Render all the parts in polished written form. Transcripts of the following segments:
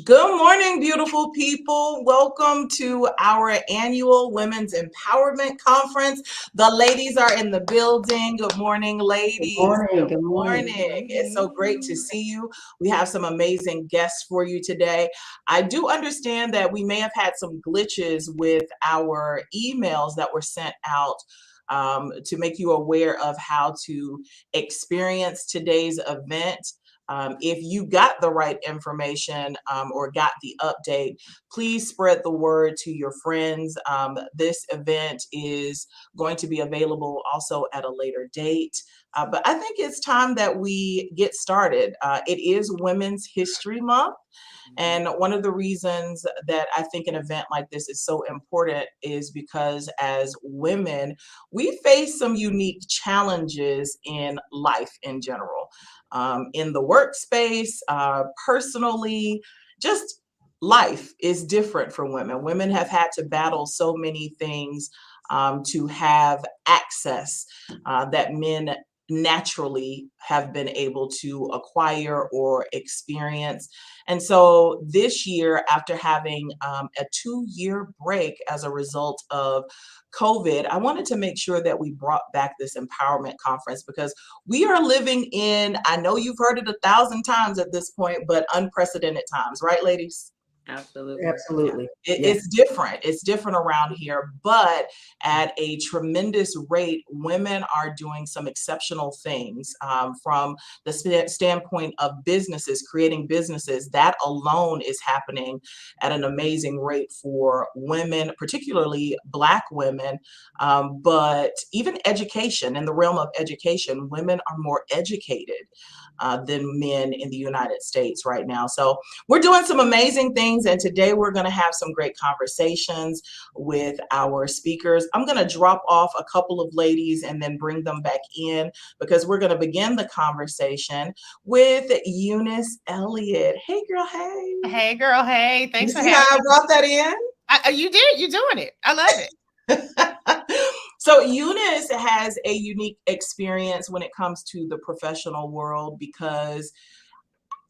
Good morning, beautiful people. Welcome to our annual Women's Empowerment Conference. The ladies are in the building. Good morning, ladies. Good morning. It's so great to see you. We have some amazing guests for you today. I do understand that we may have had some glitches with our emails that were sent out to make you aware of how to experience today's event. If you got the right information or got the update, please spread the word to your friends. This event is going to be available also at a later date. But I think it's time that we get started. It is Women's History Month. And one of the reasons that I think an event like this is so important is because as women, we face some unique challenges in life in general, in the workspace, personally, just life is different for women. Women have had to battle so many things to have access that men naturally have been able to acquire or experience. And so this year, after having a 2-year break as a result of COVID, I wanted to make sure that we brought back this empowerment conference because we are living in, I know you've heard it 1,000 times at this point, but unprecedented times, right, ladies? Absolutely. It's different. It's different around here, but at a tremendous rate, women are doing some exceptional things from the standpoint of businesses, creating businesses. That alone is happening at an amazing rate for women, particularly Black women, but even education, in the realm of education, women are more educated than men in the United States right now. So we're doing some amazing things, and today we're going to have some great conversations with our speakers. I'm going to drop off a couple of ladies and then bring them back in because we're going to begin the conversation with Eunice Elliott. Hey, girl, hey. Hey, girl, hey. Thanks You for see having how I me. brought that in? You did. You're doing it. I love it. So Eunice has a unique experience when it comes to the professional world because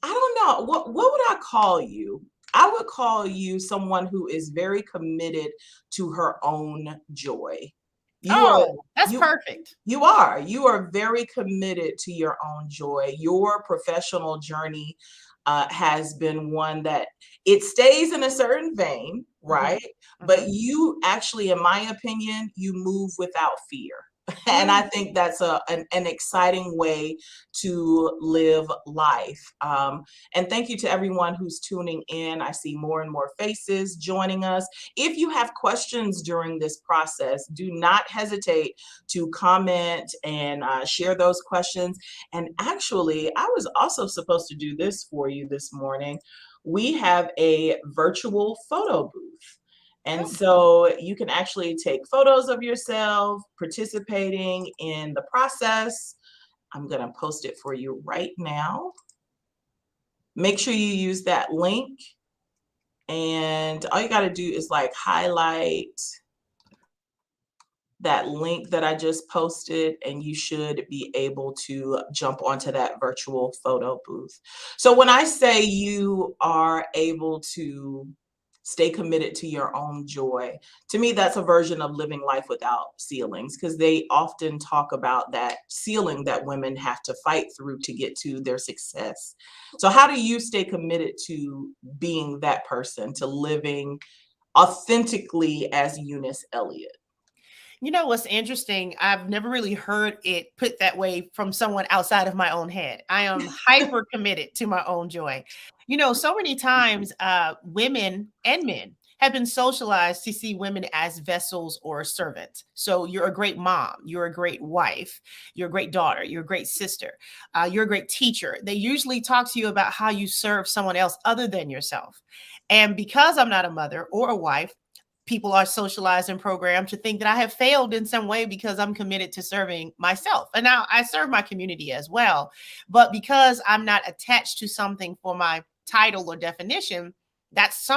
I don't know, what would I call you? I would call you someone who is very committed to her own joy. That's perfect. You are very committed to your own joy. Your professional journey has been one that it stays in a certain vein, right? Mm-hmm. But you actually, in my opinion, you move without fear. And I think that's an exciting way to live life. And thank you to everyone who's tuning in. I see more and more faces joining us. If you have questions during this process, do not hesitate to comment and share those questions. And actually, I was also supposed to do this for you this morning. We have a virtual photo booth. And so you can actually take photos of yourself participating in the process. I'm going to post it for you right now. Make sure you use that link. And all you got to do is like highlight that link that I just posted, and you should be able to jump onto that virtual photo booth. So when I say you are able to stay committed to your own joy, to me, that's a version of living life without ceilings, because they often talk about that ceiling that women have to fight through to get to their success. So how do you stay committed to being that person, to living authentically as Eunice Elliott? You know what's interesting? I've never really heard it put that way from someone outside of my own head. I am hyper committed to my own joy. You know, so many times women and men have been socialized to see women as vessels or servants. So you're a great mom, you're a great wife, you're a great daughter, you're a great sister, you're a great teacher. They usually talk to you about how you serve someone else other than yourself. And because I'm not a mother or a wife, people are socialized and programmed to think that I have failed in some way because I'm committed to serving myself. And now I serve my community as well. But because I'm not attached to something for my title or definition, that's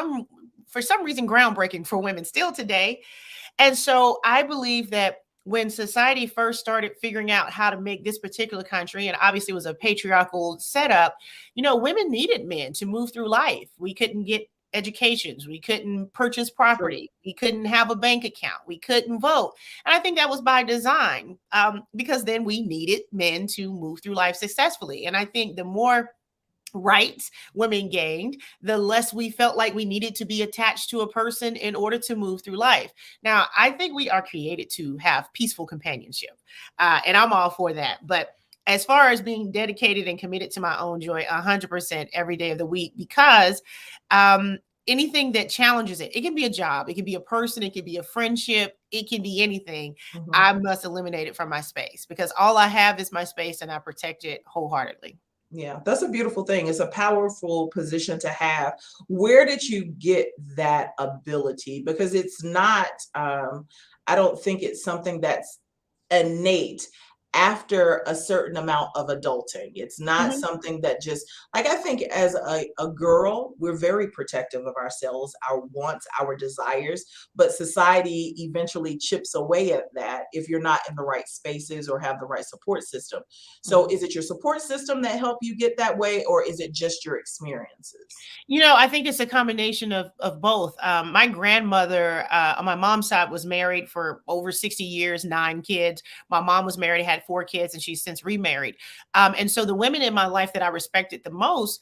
for some reason groundbreaking for women still today. And so I believe that when society first started figuring out how to make this particular country, and obviously it was a patriarchal setup, women needed men to move through life. We couldn't get educations. We couldn't purchase property. We couldn't have a bank account. We couldn't vote. And I think that was by design, because then we needed men to move through life successfully. And I think the more rights women gained, the less we felt like we needed to be attached to a person in order to move through life. Now, I think we are created to have peaceful companionship, and I'm all for that. But as far as being dedicated and committed to my own joy, 100% every day of the week, because anything that challenges it can be a job, it can be a person, it can be a friendship, it can be anything. I must eliminate it from my space, because all I have is my space and I protect it wholeheartedly. Yeah, that's a beautiful thing. It's a powerful position to have. Where did you get that ability? Because it's not, I don't think it's something that's innate after a certain amount of adulting. It's not something that just, like, I think as a girl, we're very protective of ourselves, our wants, our desires, but society eventually chips away at that if you're not in the right spaces or have the right support system. So is it your support system that helped you get that way, or is it just your experiences? I think it's a combination of both. My grandmother on my mom's side was married for over 60 years, 9 kids. My mom was married, had 4 kids, and she's since remarried. And so the women in my life that I respected the most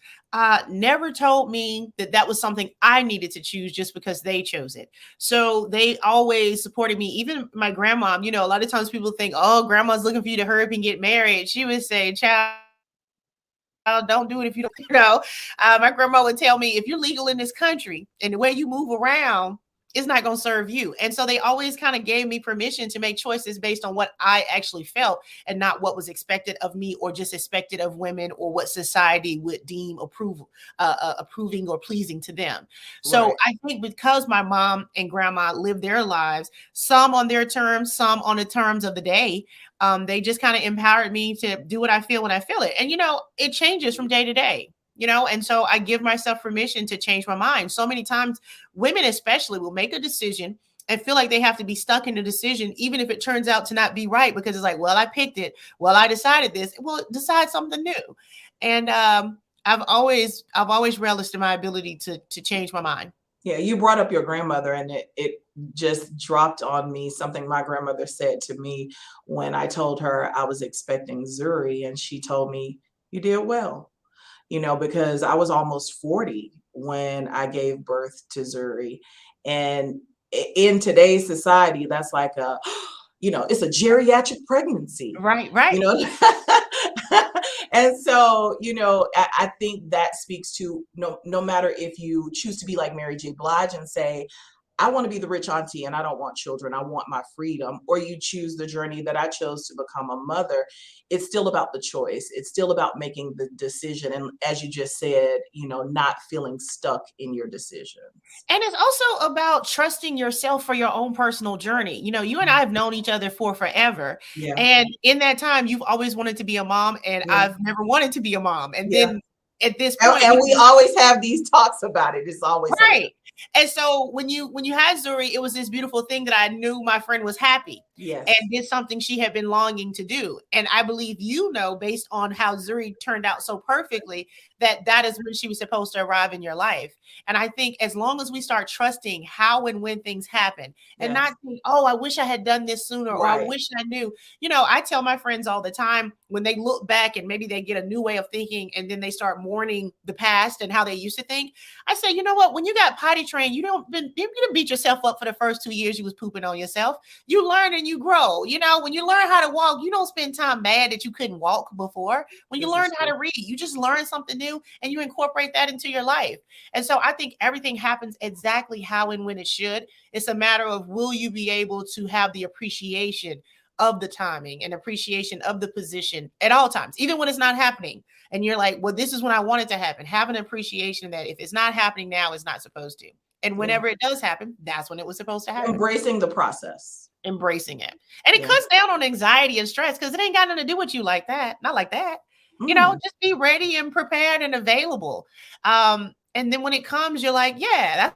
never told me that that was something I needed to choose just because they chose it. So they always supported me. Even my grandma, a lot of times people think, oh, grandma's looking for you to hurry up and get married. She would say, child, don't do it if you don't, my grandma would tell me, if you're legal in this country and the way you move around, it's not going to serve you. And so they always kind of gave me permission to make choices based on what I actually felt and not what was expected of me or just expected of women or what society would deem approving or pleasing to them. So I think because my mom and grandma lived their lives, some on their terms, some on the terms of the day, they just kind of empowered me to do what I feel when I feel it. And, it changes from day to day. And so I give myself permission to change my mind. So many times women especially will make a decision and feel like they have to be stuck in the decision, even if it turns out to not be right, because it's like, well, I picked it. Well, I decided this. Well, decide something new. And I've always relished in my ability to change my mind. Yeah, you brought up your grandmother, and it just dropped on me something my grandmother said to me when I told her I was expecting Zuri, and she told me, you did well. Because I was almost 40 when I gave birth to Zuri. And in today's society, that's like it's a geriatric pregnancy. Right. And so, I think that speaks to no matter if you choose to be like Mary J. Blige and say, I want to be the rich auntie and I don't want children, I want my freedom, or you choose the journey that I chose to become a mother, it's still about the choice. It's still about making the decision. And as you just said, not feeling stuck in your decision. And it's also about trusting yourself for your own personal journey. You and I have known each other for forever. Yeah. And in that time, you've always wanted to be a mom, and I've never wanted to be a mom. And then at this point, and we always have these talks about it. It's always right. And so when you had Zuri, it was this beautiful thing that I knew my friend was happy. Yes. And did something she had been longing to do. And I believe, based on how Zuri turned out so perfectly, that is when she was supposed to arrive in your life. And I think as long as we start trusting how and when things happen and not think, oh, I wish I had done this sooner, or I wish I knew. I tell my friends all the time when they look back and maybe they get a new way of thinking and then they start mourning the past and how they used to think. I say, you know what? When you got potty trained, you didn't beat yourself up for the first 2 years you was pooping on yourself. You learn and you grow. When you learn how to walk, you don't spend time mad that you couldn't walk before. When you learn how to read, you just learn something new and you incorporate that into your life. And so I think everything happens exactly how and when it should. It's a matter of, will you be able to have the appreciation of the timing and appreciation of the position at all times, even when it's not happening. And you're like, well, this is when I want it to happen. Have an appreciation that if it's not happening now, it's not supposed to. And whenever it does happen, that's when it was supposed to happen. Embracing the process. Embracing it. And it cuts down on anxiety and stress, because it ain't got nothing to do with you like that. Not like that. Just be ready and prepared and available. And then when it comes, you're like, yeah,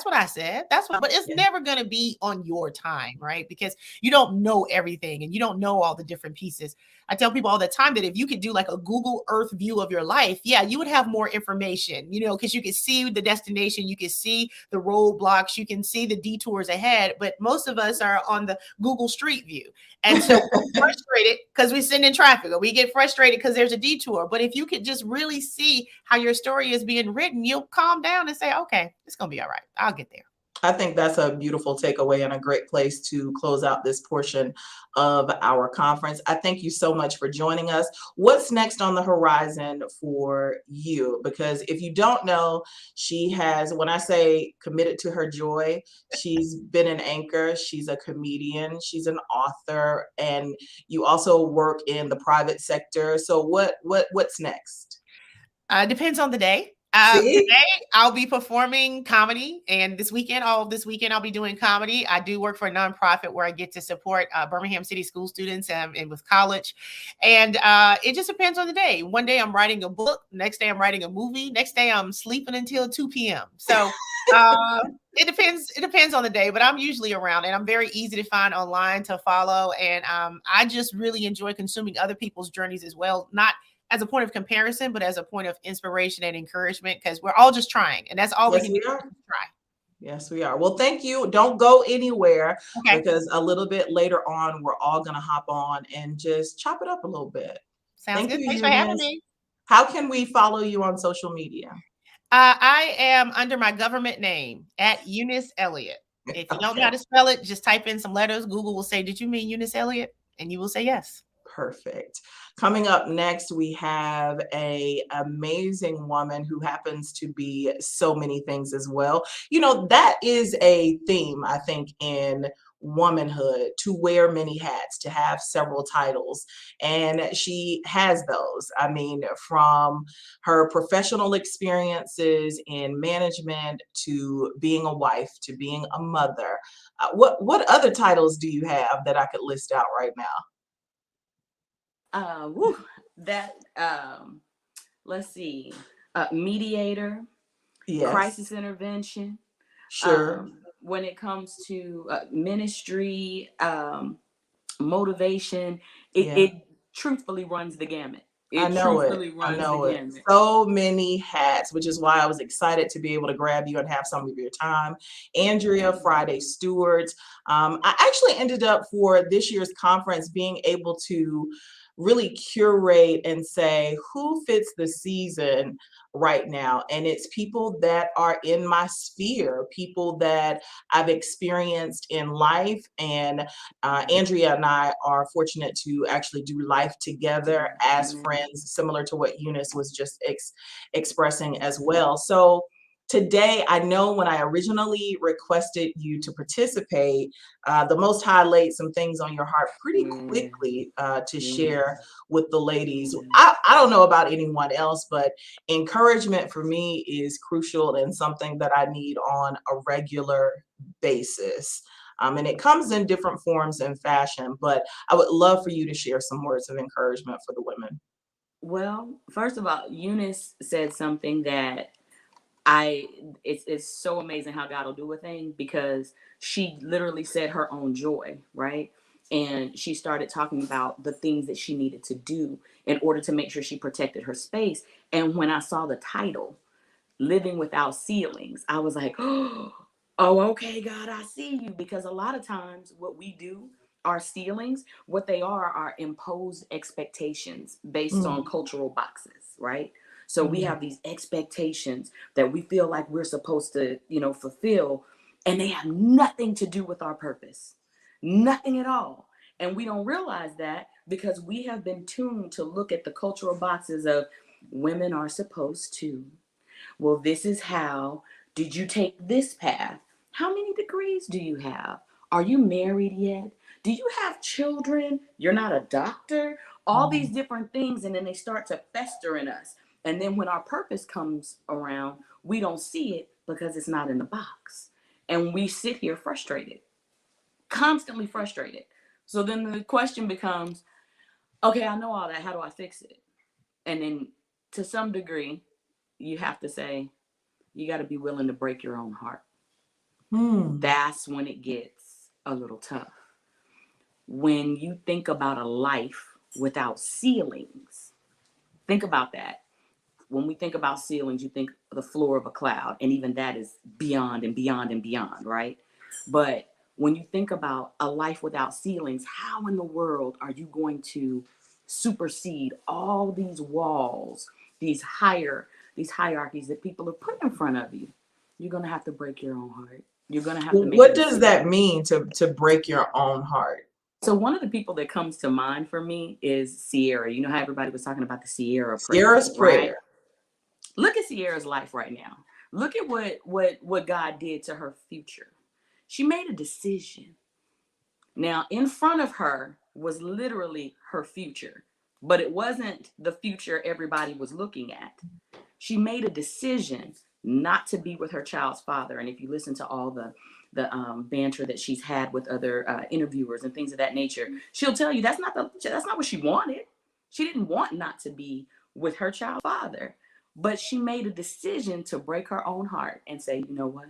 what I said. That's what, but it's Yeah. never going to be on your time, right? Because you don't know everything and you don't know all the different pieces. I tell people all the time that if you could do like a Google Earth view of your life, yeah, you would have more information, you know, because you could see the destination, you can see the roadblocks, you can see the detours ahead. But most of us are on the Google Street View. And so we're frustrated because we sit in traffic, or we get frustrated because there's a detour. But if you could just really see how your story is being written, you'll calm down and say, okay, it's going to be all right. I'll get there. I think that's a beautiful takeaway and a great place to close out this portion of our conference. I thank you so much for joining us. What's next on the horizon for you? Because if you don't know, she has, when I say committed to her joy, she's been an anchor, she's a comedian, she's an author, and you also work in the private sector. So what's next? Depends on the day. See? Today I'll be performing comedy, and this weekend I'll be doing comedy. I do work for a nonprofit where I get to support Birmingham City school students and with college, and it just depends on the day. One day I'm writing a book, next day I'm writing a movie, next day I'm sleeping until 2 p.m. So it depends on the day, but I'm usually around, and I'm very easy to find online to follow, and I just really enjoy consuming other people's journeys as well, not as a point of comparison, but as a point of inspiration and encouragement, because we're all just trying, and that's all we can do. Try. Yes, we are. Well, thank you. Don't go anywhere, Okay. because a little bit later on, we're all going to hop on and just chop it up a little bit. Sounds Thank good. you, Thanks for having Eunice. me. How can we follow you on social media? I am under my government name at Eunice Elliott. If you don't know how to spell it, just type in some letters. Google will say, "Did you mean Eunice Elliott?" And you will say yes. Perfect. Coming up next, we have an amazing woman who happens to be so many things as well. You know, that is a theme, I think, in womanhood, to wear many hats, to have several titles. And she has those. I mean, from her professional experiences in management to being a wife to being a mother. What other titles do you have that I could list out right now? Let's see, mediator, Yes. crisis intervention. Sure. When it comes to ministry, motivation, it truthfully runs the gamut. I know it. I know it. So many hats, which is why I was excited to be able to grab you and have some of your time. Andrea Friday Stewart. I actually ended up for this year's conference being able to really curate and say who fits the season right now. And it's people that are in my sphere, people that I've experienced in life. And Andrea and I are fortunate to actually do life together as friends, similar to what Eunice was just expressing as well. So today, I know when I originally requested you to participate, the Most High laid some things on your heart pretty quickly to share with the ladies. I don't know about anyone else, but encouragement for me is crucial and something that I need on a regular basis. And it comes in different forms and fashion, but I would love for you to share some words of encouragement for the women. Well, first of all, Eunice said something that it's so amazing how God will do a thing, because she literally said her own joy, right? And she started talking about the things that she needed to do in order to make sure she protected her space. And when I saw the title, Living Without Ceilings, I was like, oh, okay, God, I see you. Because a lot of times what we do, our ceilings, what they are imposed expectations based on cultural boxes, right? So we have these expectations that we feel like we're supposed to, fulfill, and they have nothing to do with our purpose. Nothing at all. And we don't realize that because we have been tuned to look at the cultural boxes of women are supposed to. Well, this is how. Did you take this path? How many degrees do you have? Are you married yet? Do you have children? You're not a doctor? All these different things, and then they start to fester in us. And then when our purpose comes around, we don't see it because it's not in the box. And we sit here frustrated, constantly frustrated. So then the question becomes, okay, I know all that. How do I fix it? And then to some degree, you have to say, you got to be willing to break your own heart. That's when it gets a little tough. When you think about a life without ceilings, think about that. When we think about ceilings, you think the floor of a cloud, and even that is beyond and beyond and beyond, right? But when you think about a life without ceilings, how in the world are you going to supersede all these walls, these hierarchies that people have put in front of you? You're going to have to break your own heart. You're going to have to make What does that mean to break your own heart? So one of the people that comes to mind for me is Sierra. You know how everybody was talking about the Sierra prayer, Sierra's prayer. right? Look at Sierra's life right now. Look at what God did to her future. She made a decision. Now, in front of her was literally her future, but it wasn't the future everybody was looking at. She made a decision not to be with her child's father. And if you listen to all the banter that she's had with other interviewers and things of that nature, she'll tell you that's not what she wanted. She didn't want not to be with her child's father, but she made a decision to break her own heart and say, you know what,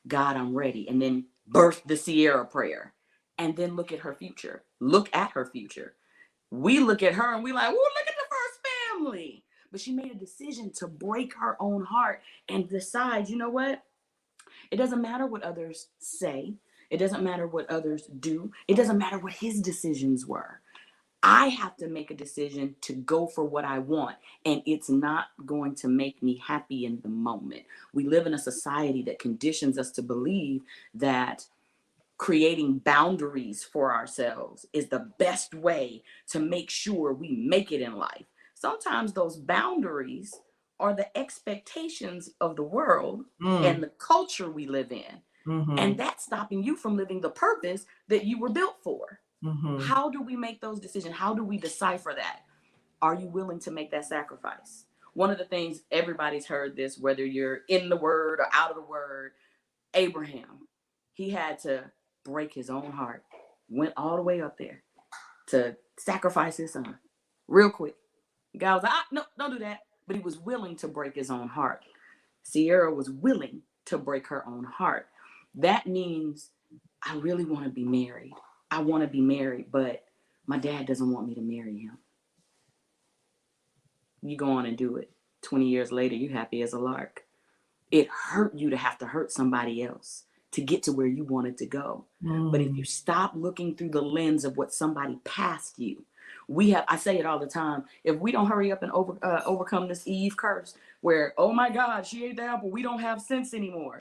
God, I'm ready. And then birth the Sierra prayer, and then look at her future. Look at her future. We look at her and we like, oh, look at the first family. But she made a decision to break her own heart and decide, you know what? It doesn't matter what others say. It doesn't matter what others do. It doesn't matter what his decisions were. I have to make a decision to go for what I want, and it's not going to make me happy in the moment. We live in a society that conditions us to believe that creating boundaries for ourselves is the best way to make sure we make it in life. Sometimes those boundaries are the expectations of the world and the culture we live in. And that's stopping you from living the purpose that you were built for. How do we make those decisions? How do we decipher that? Are you willing to make that sacrifice? One of the things, everybody's heard this, whether you're in the word or out of the word, Abraham, he had to break his own heart, went all the way up there to sacrifice his son real quick. God was like, no, don't do that. But he was willing to break his own heart. Sierra was willing to break her own heart. That means I really want to be married. I want to be married, but my dad doesn't want me to marry him. You go on and do it. 20 years later, you're happy as a lark. It hurt you to have to hurt somebody else to get to where you wanted to go. But if you stop looking through the lens of what somebody passed you, I say it all the time, if we don't hurry up and overcome this Eve curse where, oh my God, she ate the apple, we don't have sense anymore.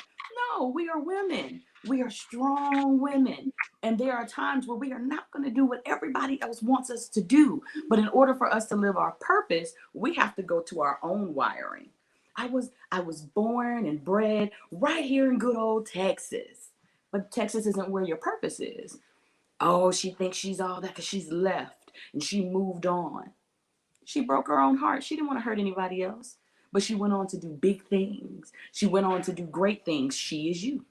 No, we are women. We are strong women. And there are times where we are not going to do what everybody else wants us to do. But in order for us to live our purpose, we have to go to our own wiring. I was born and bred right here in good old Texas. But Texas isn't where your purpose is. Oh, she thinks she's all that because she's left and she moved on. She broke her own heart. She didn't want to hurt anybody else. But she went on to do big things. She went on to do great things. She is you.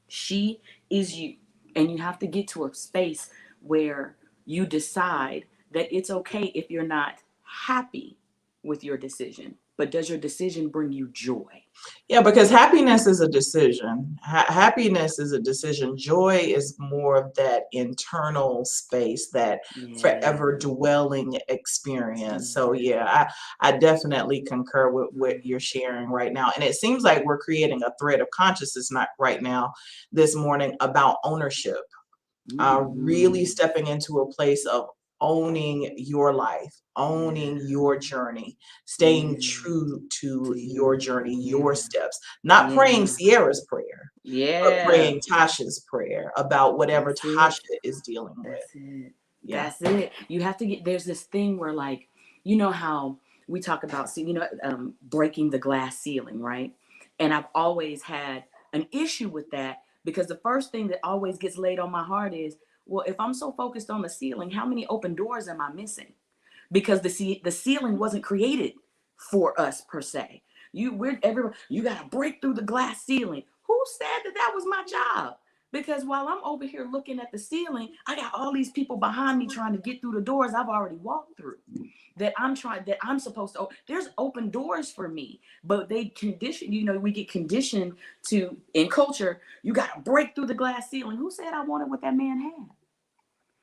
She is you. And you have to get to a space where you decide that it's okay if you're not happy with your decision. But does your decision bring you joy? Yeah, because happiness is a decision. Happiness is a decision. Joy is more of that internal space, that forever dwelling experience. So yeah, I definitely concur with what you're sharing right now. And it seems like we're creating a thread of consciousness right now this morning about ownership. Really stepping into a place of owning your life, owning your journey, staying true to your journey, your steps, not praying Sierra's prayer, but praying Tasha's prayer about whatever Tasha is dealing with. That's it. You have to there's this thing where, like, you know how we talk about, breaking the glass ceiling, right? And I've always had an issue with that, because the first thing that always gets laid on my heart is, well, if I'm so focused on the ceiling, how many open doors am I missing? Because the ceiling wasn't created for us per se. You got to break through the glass ceiling. Who said that was my job? Because while I'm over here looking at the ceiling, I got all these people behind me trying to get through the doors I've already walked through. That I'm supposed to, there's open doors for me, but they condition, we get conditioned to, in culture, you got to break through the glass ceiling. Who said I wanted what that man had?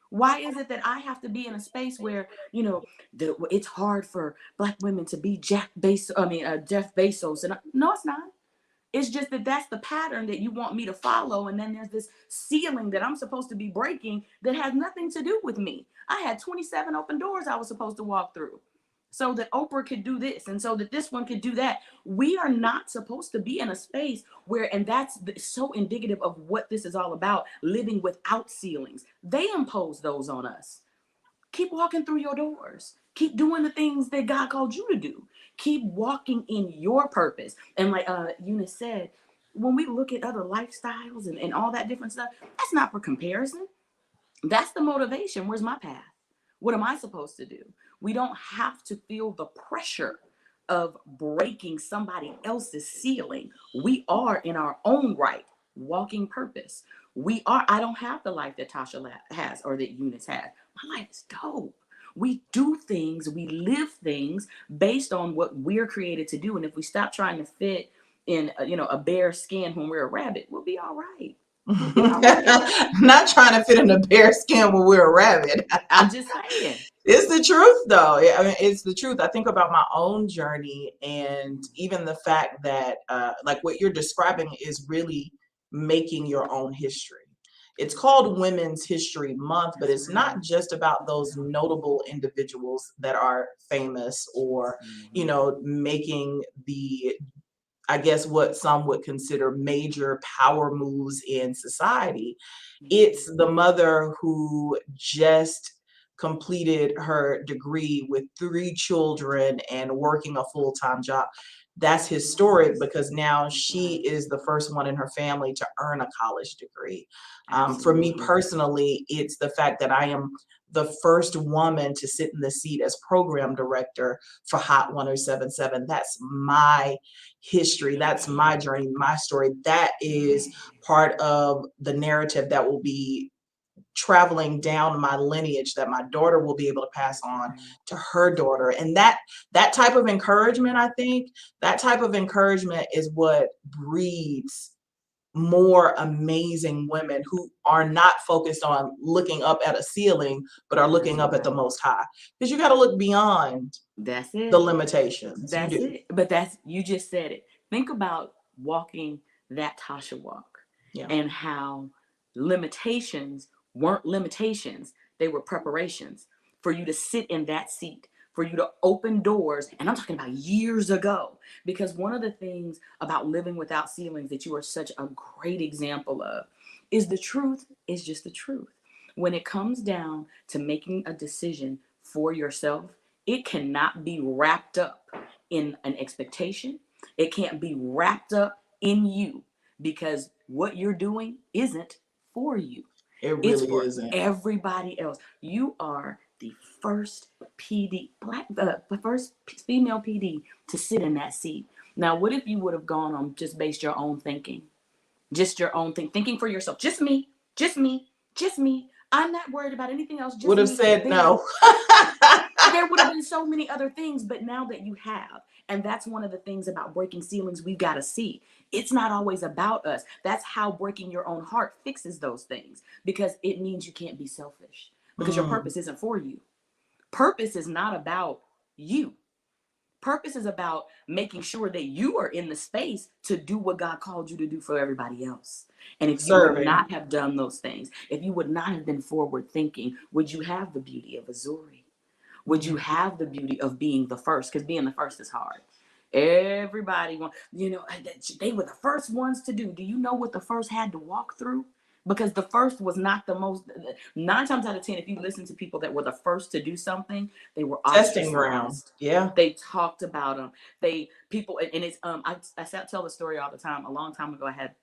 Why is it that I have to be in a space where, it's hard for Black women to be Jeff Bezos? And no, it's not. It's just that that's the pattern that you want me to follow. And then there's this ceiling that I'm supposed to be breaking that has nothing to do with me. I had 27 open doors I was supposed to walk through so that Oprah could do this and so that this one could do that. We are not supposed to be in a space where, and that's so indicative of what this is all about, living without ceilings. They impose those on us. Keep walking through your doors. Keep doing the things that God called you to do. Keep walking in your purpose. And like Eunice said, when we look at other lifestyles and all that different stuff, that's not for comparison. That's the motivation. Where's my path? What am I supposed to do? We don't have to feel the pressure of breaking somebody else's ceiling. We are in our own right, walking purpose. I don't have the life that Tasha has or that Eunice has. My life is dope. We do things, we live things based on what we're created to do. And if we stop trying to fit in, a bear skin when we're a rabbit, we'll be all right. Not trying to fit in a bear skin when we're a rabbit. I'm just saying. It's the truth, though. I mean, it's the truth. I think about my own journey, and even the fact that, like what you're describing, is really making your own history. It's called Women's History Month, but it's not just about those notable individuals that are famous or, making the, I guess, what some would consider major power moves in society. It's the mother who just completed her degree with 3 children and working a full-time job. That's historic because now she is the first one in her family to earn a college degree. For me personally, it's the fact that I am the first woman to sit in the seat as program director for Hot 1077. That's my history. That's my journey, my story. That is part of the narrative that will be traveling down my lineage that my daughter will be able to pass on to her daughter. And that type of encouragement, I think, that type of encouragement is what breeds more amazing women who are not focused on looking up at a ceiling, but are looking up at the Most High. Because you got to look beyond that's it. The limitations. That's it. But you just said it. Think about walking that Tasha walk and how limitations weren't limitations. They were preparations for you to sit in that seat, for you to open doors. And I'm talking about years ago, because one of the things about living without ceilings that you are such a great example of is the truth is just the truth. When it comes down to making a decision for yourself, it cannot be wrapped up in an expectation. It can't be wrapped up in you, because what you're doing isn't for you. It really it's for isn't. Everybody else. You are the first PD, the first female PD to sit in that seat. Now, what if you would have gone on just based your own thinking? Just your own thinking for yourself. Just me, just me, just me. I'm not worried about anything else. Just would have said no. There would have been so many other things, but now that you have, and that's one of the things about breaking ceilings we've got to see. It's not always about us. That's how breaking your own heart fixes those things, because it means you can't be selfish, because your purpose isn't for you. Purpose is not about you. Purpose is about making sure that you are in the space to do what God called you to do for everybody else. And if you would not have done those things, if you would not have been forward thinking, would you have the beauty of Azuri? Would you have the beauty of being the first? Because being the first is hard. Everybody wants, they were the first ones to do. Do you know what the first had to walk through? Because the first was not the most, 9 times out of 10, if you listen to people that were the first to do something, they were testing grounds. Yeah. They talked about them. And it's, I tell the story all the time. A long time ago, I had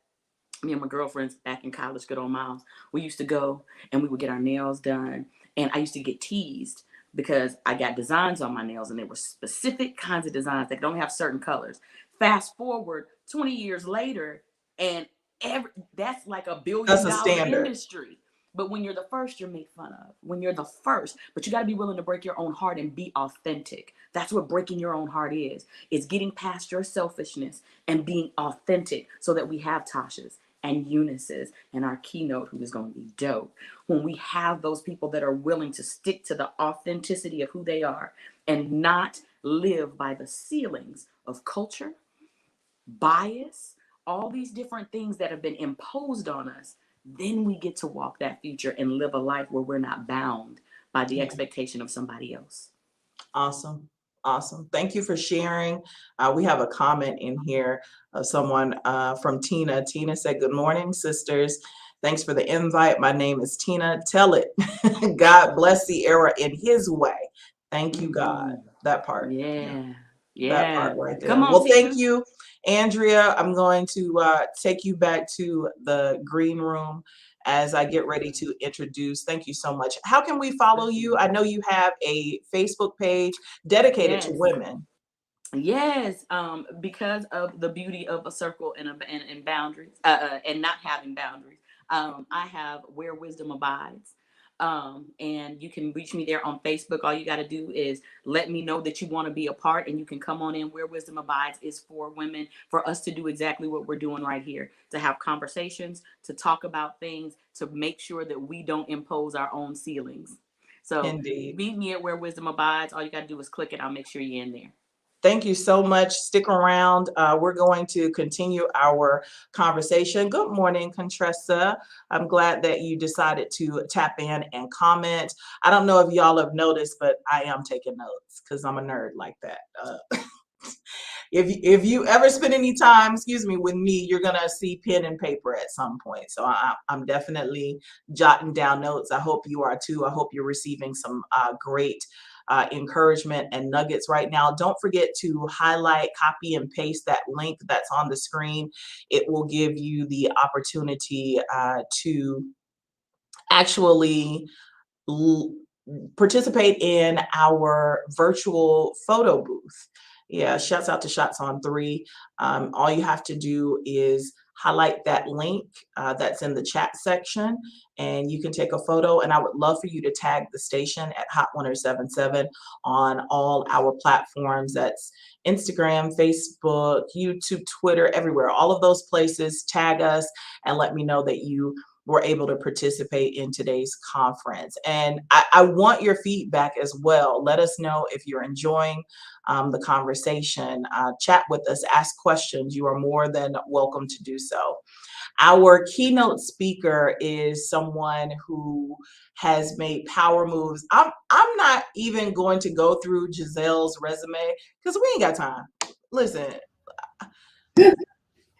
me and my girlfriends back in college, good old Miles. We used to go and we would get our nails done. And I used to get teased because I got designs on my nails, and they were specific kinds of designs that don't have certain colors. Fast forward 20 years later, and That's like $1 That's a billion standard. industry. But when you're the first, you're made fun of. When you're the first, but you got to be willing to break your own heart and be authentic. That's what breaking your own heart is. It's getting past your selfishness and being authentic, so that we have Tasha's and Eunice's and our keynote, who is going to be dope. When we have those people that are willing to stick to the authenticity of who they are and not live by the ceilings of culture, bias, all these different things that have been imposed on us, then we get to walk that future and live a life where we're not bound by the expectation of somebody else. Awesome. Awesome. Thank you for sharing. We have a comment in here of someone from Tina. Tina said, "Good morning, sisters. Thanks for the invite. My name is Tina. Tell it. God bless the era in his way. Thank you, God." That part. Yeah. That part right there. Come on, Well, Tina. thank you, Andrea. I'm going to take you back to the green room as I get ready to introduce. Thank you so much. How can we follow you? I know you have a Facebook page dedicated to women. Yes, because of the beauty of a circle and boundaries, and not having boundaries. I have Where Wisdom Abides. And you can reach me there on Facebook. All you got to do is let me know that you want to be a part, and you can come on in. Where Wisdom Abides is for women, for us to do exactly what we're doing right here, to have conversations, to talk about things, to make sure that we don't impose our own ceilings. So Indeed. meet me at Where Wisdom Abides. All you got to do is click it. I'll make sure you're in there. Thank you so much. Stick around. We're going to continue our conversation. Good morning, Contressa. I'm glad that you decided to tap in and comment. I don't know if y'all have noticed, but I am taking notes because I'm a nerd like that. If you ever spend any time, with me, you're gonna see pen and paper at some point. So I'm definitely jotting down notes. I hope you are too. I hope you're receiving some great encouragement and nuggets right now. Don't forget to highlight, copy, and paste that link that's on the screen. It will give you the opportunity to actually participate in our virtual photo booth. Yeah, shouts out to Shots on 3. All you have to do is highlight that link that's in the chat section, and you can take a photo. And I would love for you to tag the station at Hot 1077 on all our platforms. That's Instagram, Facebook, YouTube, Twitter, everywhere. All of those places, tag us and let me know that you were able to participate in today's conference. And I want your feedback as well. Let us know if you're enjoying the conversation. Chat with us, ask questions. You are more than welcome to do so. Our keynote speaker is someone who has made power moves. I'm not even going to go through Giselle's resume because we ain't got time. Listen,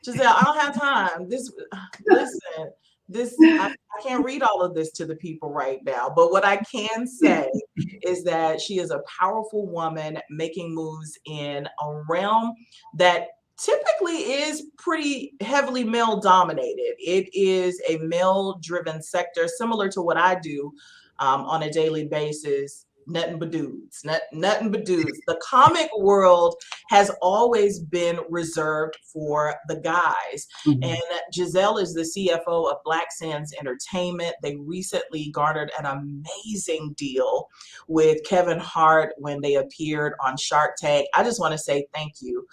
Giselle, I don't have time. I can't read all of this to the people right now, but what I can say is that she is a powerful woman making moves in a realm that typically is pretty heavily male dominated. It is a male driven sector, similar to what I do on a daily basis. Nothing but dudes, nothing but dudes. The comic world has always been reserved for the guys. Mm-hmm. And Giselle is the CFO of Black Sands Entertainment. They recently garnered an amazing deal with Kevin Hart when they appeared on Shark Tank. I just want to say thank you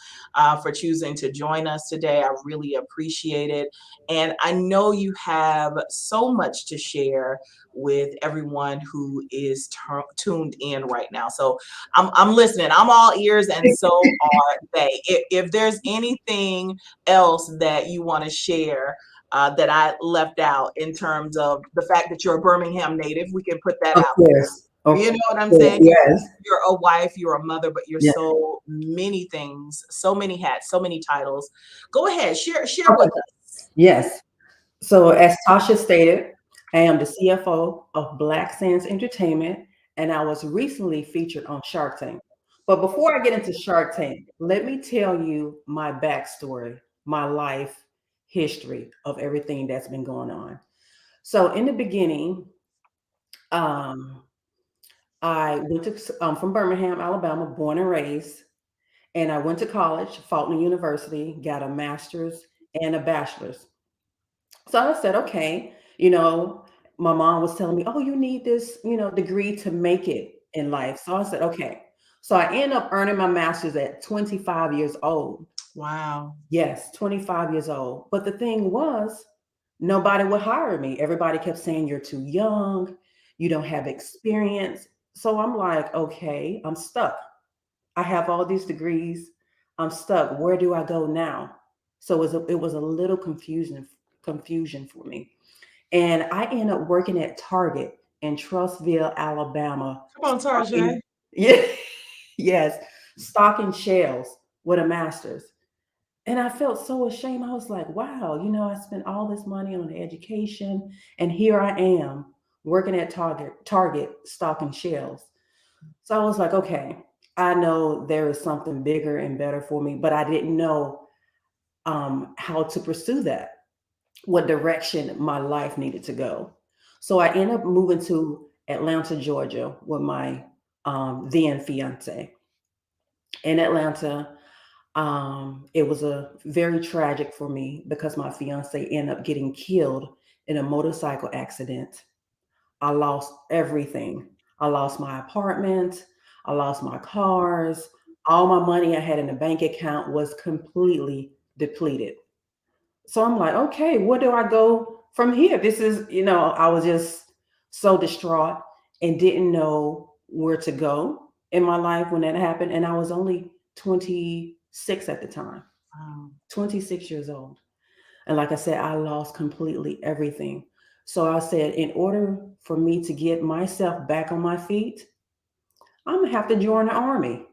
for choosing to join us today. I really appreciate it. And I know you have so much to share with everyone who is tuned in right now. So I'm listening. I'm all ears, and so are they. If there's anything else that you want to share that I left out in terms of the fact that you're a Birmingham native, we can put that out there. You know what I'm saying? Yes. You're a wife, you're a mother, but you're so many things, so many hats, so many titles. Go ahead, share with us. Yes. So as Tasha stated, I am the CFO of Black Sands Entertainment, and I was recently featured on Shark Tank. But before I get into Shark Tank, let me tell you my backstory, my life history of everything that's been going on. So in the beginning, I went to from Birmingham, Alabama, born and raised, and I went to college, Faulkner University, got a master's and a bachelor's. So I said, okay, my mom was telling me, oh, you need this, degree to make it in life. So I said, okay. So I end up earning my master's at 25 years old. Wow. Yes, 25 years old. But the thing was, nobody would hire me. Everybody kept saying, you're too young, you don't have experience. So I'm like, okay, I'm stuck. I have all these degrees. I'm stuck. Where do I go now? So it was a little confusion for me. And I ended up working at Target in Trussville, Alabama, Come on, Tarjay. stocking, yeah, yes, stocking shelves with a master's. And I felt so ashamed. I was like, wow, I spent all this money on education, and here I am working at Target stocking shelves. So I was like, okay, I know there is something bigger and better for me, but I didn't know how to pursue that, what direction my life needed to go. So I ended up moving to Atlanta, Georgia with my then fiance. In Atlanta, it was a very tragic for me because my fiance ended up getting killed in a motorcycle accident. I lost everything. I lost my apartment. I lost my cars. All my money I had in the bank account was completely depleted. So I'm like, okay, where do I go from here? This is, I was just so distraught and didn't know where to go in my life when that happened. And I was only 26 at the time, Wow. 26 years old. And like I said, I lost completely everything. So I said, in order for me to get myself back on my feet, I'm gonna have to join the army.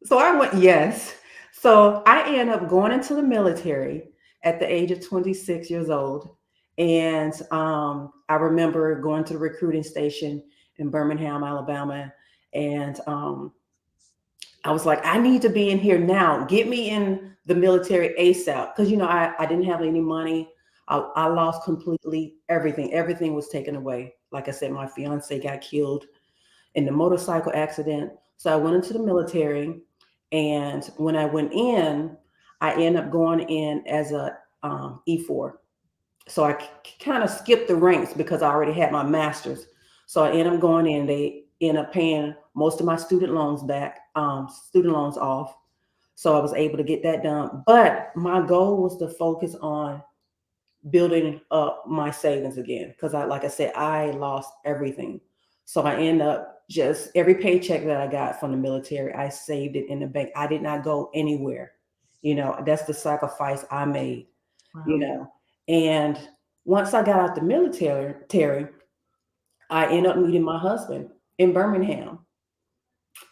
So I went, yes. So I ended up going into the military at the age of 26 years old. And I remember going to the recruiting station in Birmingham, Alabama. And I was like, I need to be in here now. Get me in the military ASAP. Because, I didn't have any money. I lost completely everything. Everything was taken away. Like I said, my fiance got killed in the motorcycle accident. So I went into the military. And when I went in, I ended up going in as a E4. So I kind of skipped the ranks because I already had my master's. So I ended up going in. They ended up paying most of my student loans back, student loans off. So I was able to get that done. But my goal was to focus on building up my savings again because like I said, I lost everything. So I end up just every paycheck that I got from the military, I saved it in the bank. I did not go anywhere. That's the sacrifice I made, you Wow. know. And once I got out the military, Terry, I ended up meeting my husband in Birmingham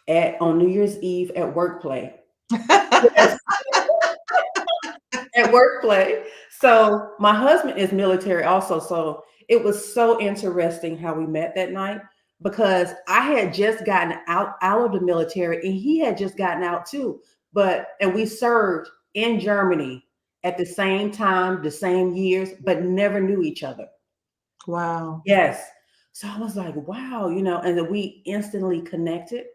on New Year's Eve at work play. Yes, at work play. So my husband is military also. So it was so interesting how we met that night because I had just gotten out of the military and he had just gotten out too. And we served in Germany at the same time, the same years, but never knew each other. Wow. Yes. So I was like, wow, and then we instantly connected.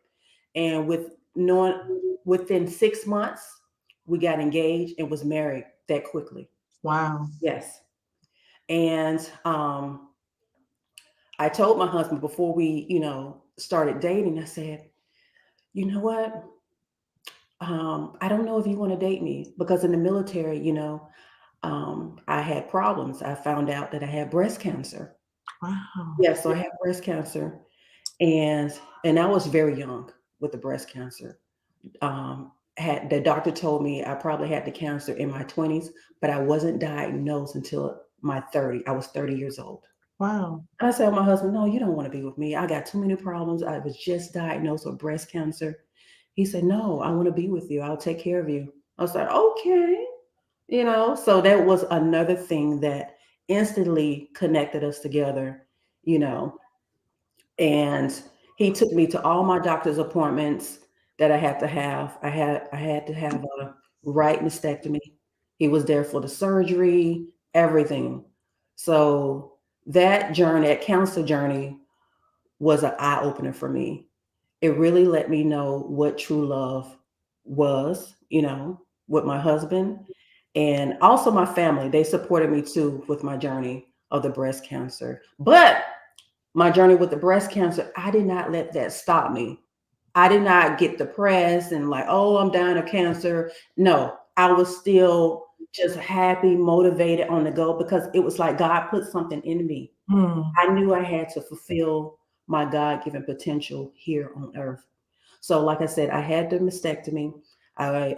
And within 6 months, we got engaged and was married that quickly. Wow. Yes. And I told my husband before we, started dating, I said, you know what? I don't know if you want to date me because in the military, I had problems. I found out that I had breast cancer. Wow. Yeah, so I had breast cancer, and I was very young with the breast cancer. Had the doctor told me I probably had the cancer in my 20s, but I wasn't diagnosed until my 30. I was 30 years old. Wow. And I said to my husband, no, you don't want to be with me. I got too many problems. I was just diagnosed with breast cancer. He said, no, I want to be with you. I'll take care of you. I was like, okay. So that was another thing that instantly connected us together, you know, and he took me to all my doctor's appointments that I had to have. I had to have a right mastectomy. He was there for the surgery, everything. So that journey, that cancer journey, was an eye opener for me. It really let me know what true love was, with my husband. And also my family, they supported me too with my journey of the breast cancer. But my journey with the breast cancer, I did not let that stop me. I did not get depressed and like, oh, I'm dying of cancer. No, I was still just happy, motivated on the go, because it was like God put something in me. I knew I had to fulfill my God-given potential here on earth. So like I said, I had the mastectomy. I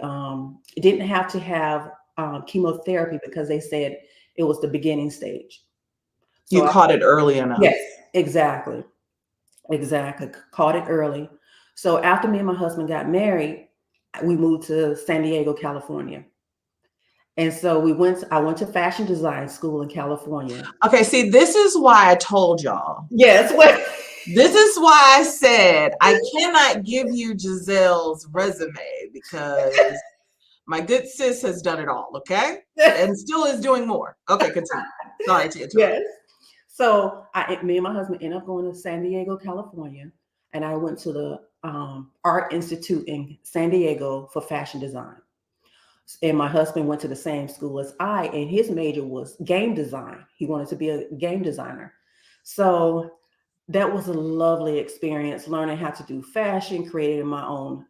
didn't have to have chemotherapy because they said it was the beginning stage. So You caught it early enough. yes, exactly. Exactly. Caught it early. So after me and my husband got married, we moved to San Diego, California. And so I went to fashion design school in California. Okay, see, this is why I told y'all. Yes. Well, This is why I said I cannot give you Giselle's resume because my good sis has done it all, okay? And still is doing more. Okay, continue. Sorry to interrupt. yes. So me and my husband ended up going to San Diego, California, and I went to the Art Institute in San Diego for fashion design. And my husband went to the same school as I, and his major was game design. He wanted to be a game designer. So that was a lovely experience, learning how to do fashion, creating my own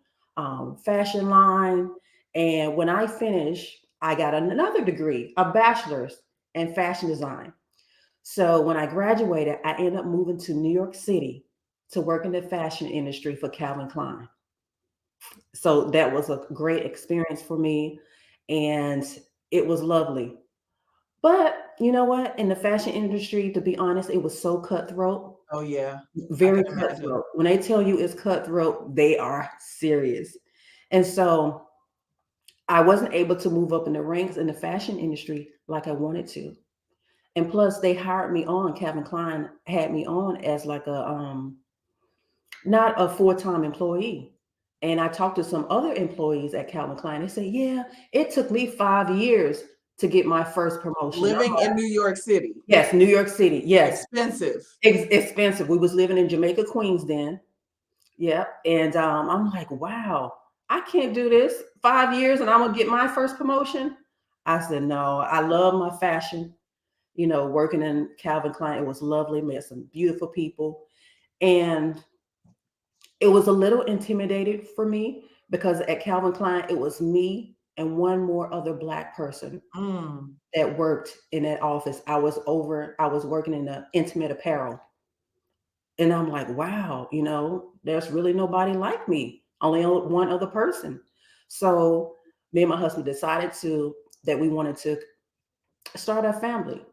fashion line. And when I finished, I got another degree, a bachelor's in fashion design. So when I graduated, I ended up moving to New York City to work in the fashion industry for Calvin Klein. So that was a great experience for me, and it was lovely. But you know what? In the fashion industry, to be honest, it was so cutthroat. Oh, yeah. Very can imagine. cutthroat. When they tell you it's cutthroat, they are serious. And so I wasn't able to move up in the ranks in the fashion industry like I wanted to. And plus, they hired me on. Calvin Klein had me on as like a not a full-time employee. And I talked to some other employees at Calvin Klein. They said, yeah, it took me 5 years to get my first promotion. Living in New York City. Yes, New York City. Yes. Expensive. Expensive. We was living in Jamaica, Queens then. Yeah. And I'm like, wow, I can't do this 5 years and I'm gonna get my first promotion. I said, no, I love my fashion. You know, working in Calvin Klein, it was lovely, met some beautiful people. And it was a little intimidating for me because at Calvin Klein, it was me and one more other Black person that worked in that office. I was working in the intimate apparel. And I'm like, wow, you know, there's really nobody like me, only one other person. So me and my husband decided that we wanted to start a family.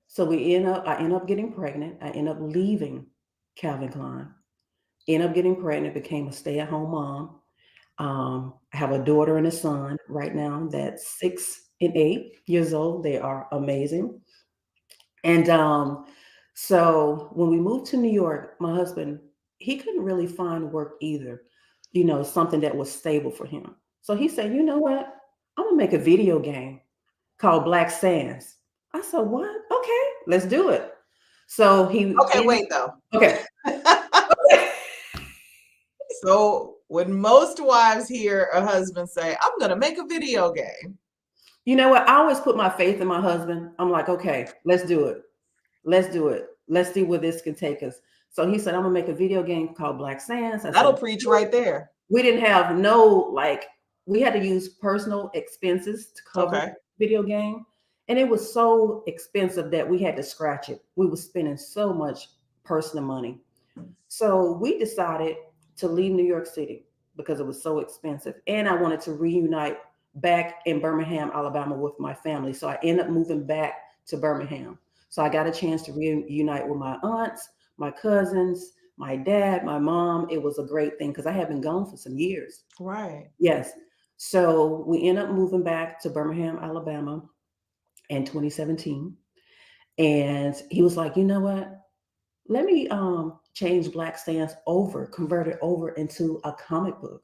So I end up getting pregnant. I end up leaving Calvin Klein, end up getting pregnant, became a stay-at-home mom. I have a daughter and a son right now that's 6 and 8 years old. They are amazing. And so when we moved to New York, my husband, he couldn't really find work either, you know, something that was stable for him. So he said, you know what? I'm gonna make a video game called Black Sands. I said, what? Okay, let's do it. So Okay, wait though. Okay. So when most wives hear a husband say, I'm gonna make a video game. You know what? I always put my faith in my husband. I'm like, okay, let's do it. Let's do it. Let's see where this can take us. So he said, I'm gonna make a video game called Black Sands. That'll preach right there. We didn't have we had to use personal expenses to cover the video game. And it was so expensive that we had to scratch it. We were spending so much personal money. So we decided to leave New York City because it was so expensive. And I wanted to reunite back in Birmingham, Alabama with my family. So I ended up moving back to Birmingham. So I got a chance to reunite with my aunts, my cousins, my dad, my mom. It was a great thing because I had been gone for some years. Right. Yes. So we ended up moving back to Birmingham, Alabama in 2017. And he was like, you know what? Let me change Black Sands convert it over into a comic book.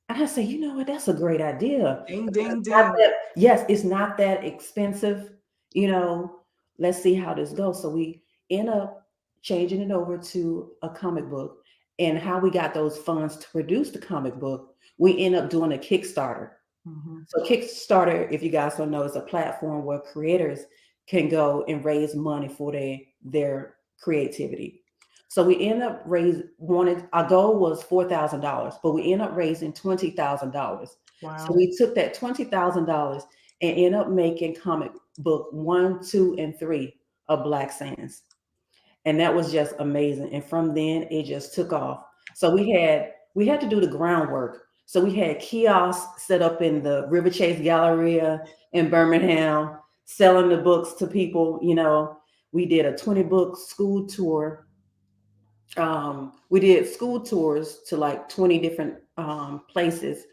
And I said, you know what? That's a great idea. Ding, ding, ding. Yes, it's not that expensive. You know, let's see how this goes. So we end up changing it over to a comic book. And how we got those funds to produce the comic book, we end up doing a Kickstarter. Mhm. So Kickstarter, if you guys don't know, is a platform where creators can go and raise money for their creativity. So we end up our goal was $4,000, but we end up raising $20,000. So Wow. we took that $20,000 and ended up making comic book 1, 2, and 3 of Black Sands. And that was just amazing. And from then it just took off. So we had to do the groundwork. So we had kiosks set up in the River Chase Galleria in Birmingham, selling the books to people. We did a 20-book school tour. We did school tours to like 20 different places,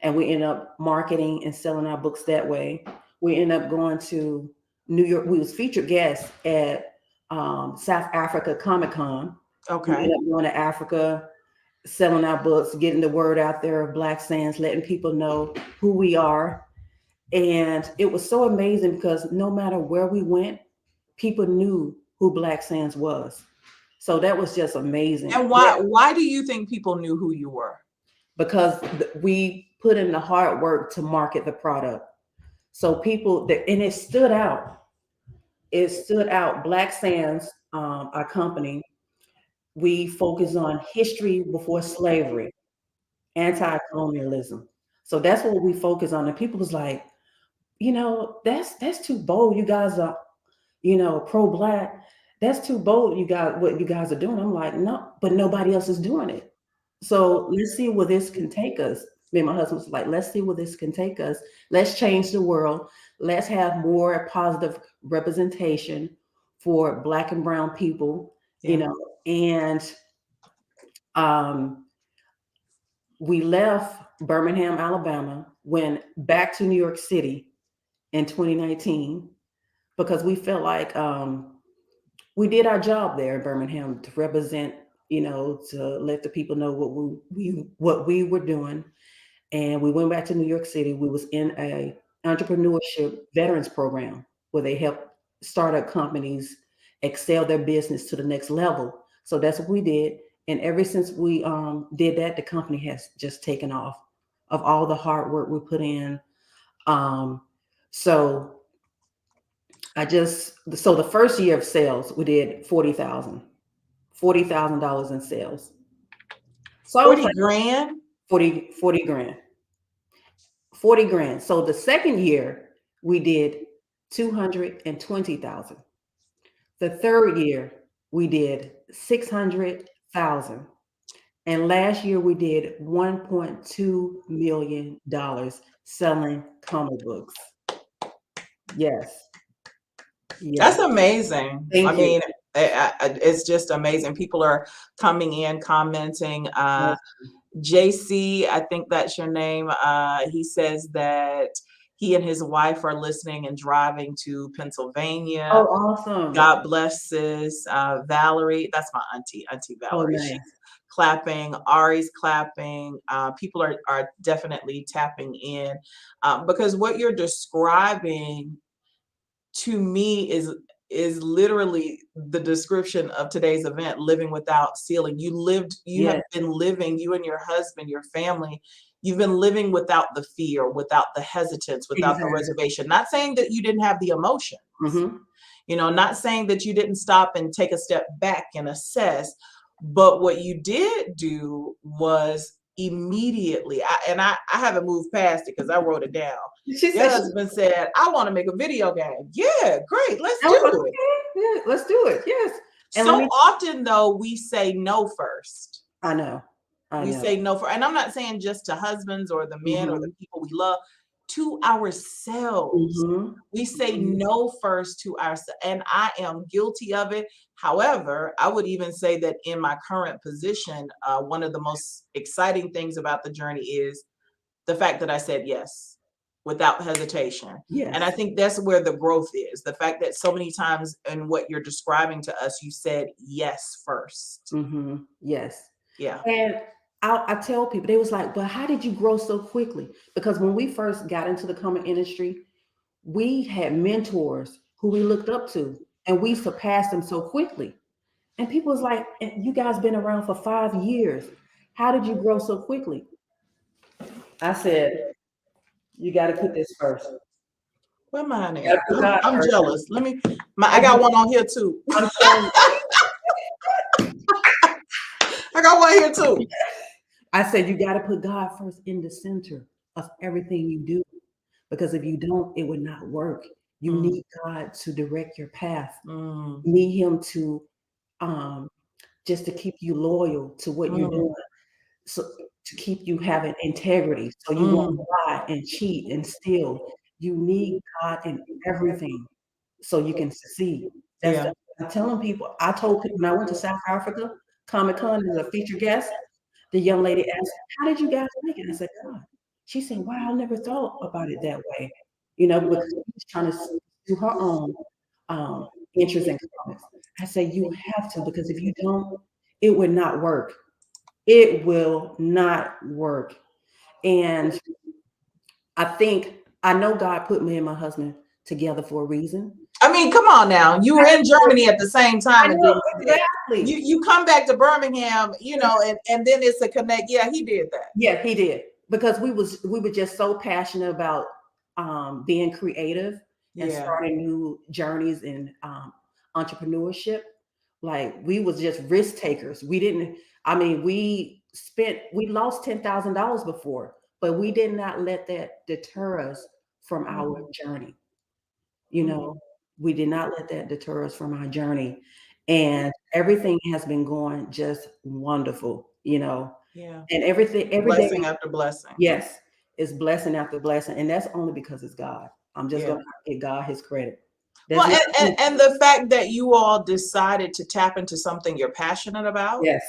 and we ended up marketing and selling our books that way. We ended up going to New York. We was featured guests at South Africa Comic Con. We Okay. ended up going to Africa, selling our books, getting the word out there of Black Sands, letting people know who we are. And it was so amazing because no matter where we went, people knew who Black Sands was. So that was just amazing. And why do you think people knew who you were? Because we put in the hard work to market the product. So people and it stood out. It stood out. Black Sands, our company, we focus on history before slavery, anti-colonialism. So that's what we focus on. And people was like, that's too bold. You guys are, pro-Black. That's too bold. What you guys are doing. I'm like, no, but nobody else is doing it. So let's see where this can take us. Me and my husband was like, let's see where this can take us. Let's change the world. Let's have more positive representation for Black and brown people, and we left Birmingham, Alabama, went back to New York City in 2019 because we felt like we did our job there in Birmingham to represent, to let the people know what we were doing. And we went back to New York City. We was in a entrepreneurship veterans program where they help startup companies excel their business to the next level. So that's what we did. And ever since we did that, the company has just taken off of all the hard work we put in. So the first year of sales, we did $40,000 in sales. So 40 grand? 40 grand. 40 grand. So the second year we did 220,000. The third year we did 600,000. And last year we did $1.2 million selling comic books. Yes. That's amazing. Thank I you. mean, it's just amazing. People are coming in, commenting. JC, I think that's your name. He says that he and his wife are listening and driving to Pennsylvania. Oh, awesome. God bless sis. Valerie, that's my auntie Valerie. nice. She's clapping. Ari's clapping. People are definitely tapping in because what you're describing to me is literally the description of today's event, living without ceiling. You have been living, you and your husband, your family, you've been living without the fear, without the hesitance, without the reservation. Not saying that you didn't have the emotions, not saying that you didn't stop and take a step back and assess, but what you did do was immediately, I haven't moved past it because I wrote it down. Your husband said, I want to make a video game. Yeah, great. Let's do it. Yeah, let's do it. Yes. And so often, though, we say no first. I know. We say no first. And I'm not saying just to husbands or the men or the people we love, to ourselves. We say no first to ourselves. And I am guilty of it. However, I would even say that in my current position, one of the most exciting things about the journey is the fact that I said yes without hesitation. Yes. And I think that's where the growth is. The fact that so many times in what you're describing to us, you said yes first. Yes. Yeah. And I tell people, they was like, but how did you grow so quickly? Because when we first got into the comic industry, we had mentors who we looked up to and we surpassed them so quickly. And people was like, you guys been around for 5 years. How did you grow so quickly? I said, You got to put this first. Where mine You gotta at? put God I'm first. jealous. Let me. I got one on here too. I'm telling you. I got one here too. I said you got to put God first in the center of everything you do, because if you don't, it would not work. You need God to direct your path. You need Him to just to keep you loyal to what you're doing, so to keep you having integrity, so you won't lie and cheat and steal. You need God in everything so you can succeed. Yeah. I'm telling people. I told people when I went to South Africa, Comic Con as a featured guest. The young lady asked, "How did you guys make it?" I said, "God." She said, "Wow, I never thought about it that way." Because she's trying to do her own interests and comments. I say, "You have to, because if you don't, it would not work. It will not work." And I know God put me and my husband together for a reason. I mean, come on now. You were in Germany at the same time, I and know, then exactly. you come back to Birmingham, and then it's a connect. Yeah, he did that. Yeah, he did, because we were just so passionate about being creative and starting new journeys in entrepreneurship. Like, we was just risk takers. We didn't. I mean, we lost $10,000 before, but we did not let that deter us from our journey. We did not let that deter us from our journey, and everything has been going just wonderful. Yeah. And everything every day. Blessing after blessing. Yes, it's blessing after blessing, and that's only because it's God. I'm just gonna give God His credit. Well, and the fact that you all decided to tap into something you're passionate about, yes,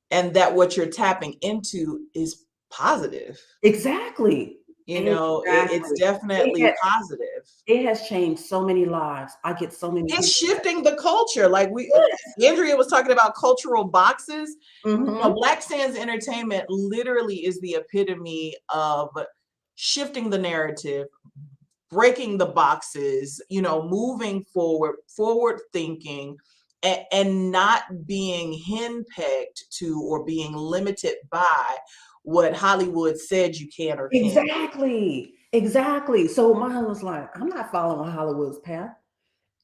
and that what you're tapping into is positive. exactly. It's definitely positive. It has changed so many lives. I get so many. It's shifting the culture. Like Andrea was talking about cultural boxes. Black Sands Entertainment literally is the epitome of shifting the narrative, breaking the boxes, moving forward thinking, and not being henpecked to or being limited by what Hollywood said you can or can't. Exactly. So my husband was like, "I'm not following Hollywood's path."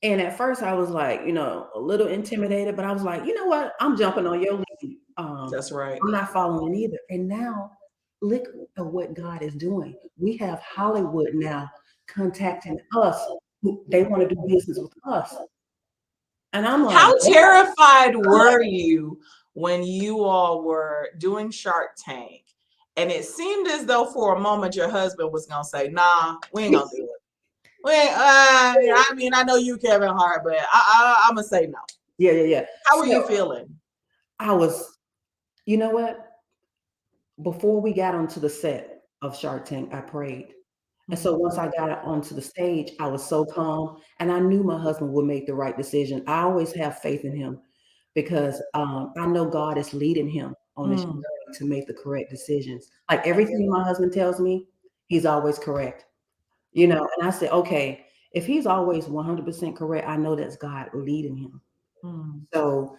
And at first I was like, a little intimidated, but I was like, you know what? I'm jumping on your lead. That's right. I'm not following either. And now look at what God is doing. We have Hollywood now contacting us. They want to do business with us. And I'm like, how terrified were you when you all were doing Shark Tank? And it seemed as though for a moment your husband was going to say, "Nah, we ain't going to do it." I mean, I know you, Kevin Hart, but I'm going to say no. Yeah. How were you feeling? I was, you know what? Before we got onto the set of Shark Tank, I prayed. And so once I got onto the stage, I was so calm, and I knew my husband would make the right decision. I always have faith in him, because I know God is leading him on this journey to make the correct decisions. Like, everything my husband tells me, he's always correct. And I said, okay, if he's always 100% correct, I know that's God leading him. So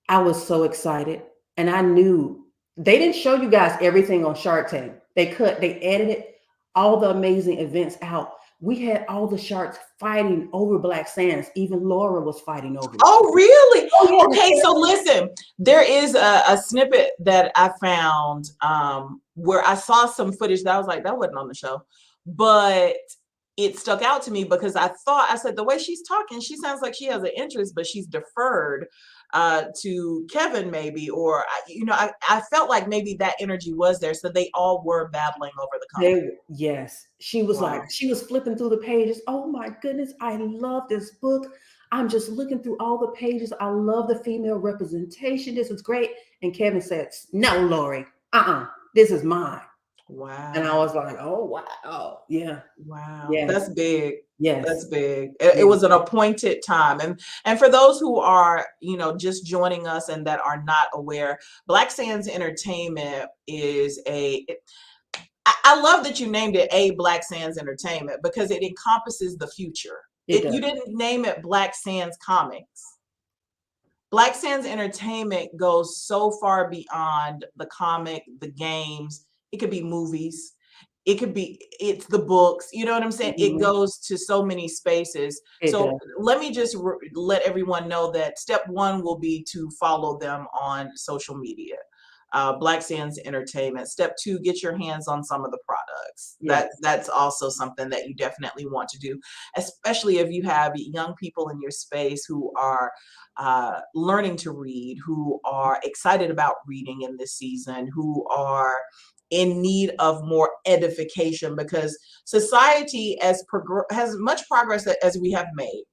I was so excited, and I knew they didn't show you guys everything on Shark Tank. They edited all the amazing events out. We had all the sharks fighting over Black Sands. Even Laura was fighting over it. Oh, really? Oh, yeah. Okay, so listen, there is a snippet that I found where I saw some footage that I was like, that wasn't on the show, but it stuck out to me because I said, the way she's talking, she sounds like she has an interest, but she's deferred to Kevin maybe, or I felt like maybe that energy was there, so they all were battling over the company. Yes, she was like, she was flipping through the pages. Oh my goodness, I love this book. I'm just looking through all the pages. I love the female representation. This is great. And Kevin said, "No, Lori, this is mine." Wow. And I was like, "Oh wow, yeah, wow, yes. That's big." Yes, that's big. It was an appointed time, and for those who are just joining us and that are not aware, Black Sands Entertainment is I love that you named it a Black Sands Entertainment, because it encompasses the future. You didn't name it Black Sands Comics. Black Sands Entertainment goes so far beyond the comic, the games. It could be movies. it's the books, you know what I'm saying? It Mhm. goes to so many spaces. It So does. let me just let everyone know that step one will be to follow them on social media. Black Sands Entertainment. Step two, get your hands on some of the products. Yes. That's also something that you definitely want to do, especially if you have young people in your space who are learning to read, who are excited about reading in this season, who are in need of more edification, because society has much progress as we have made.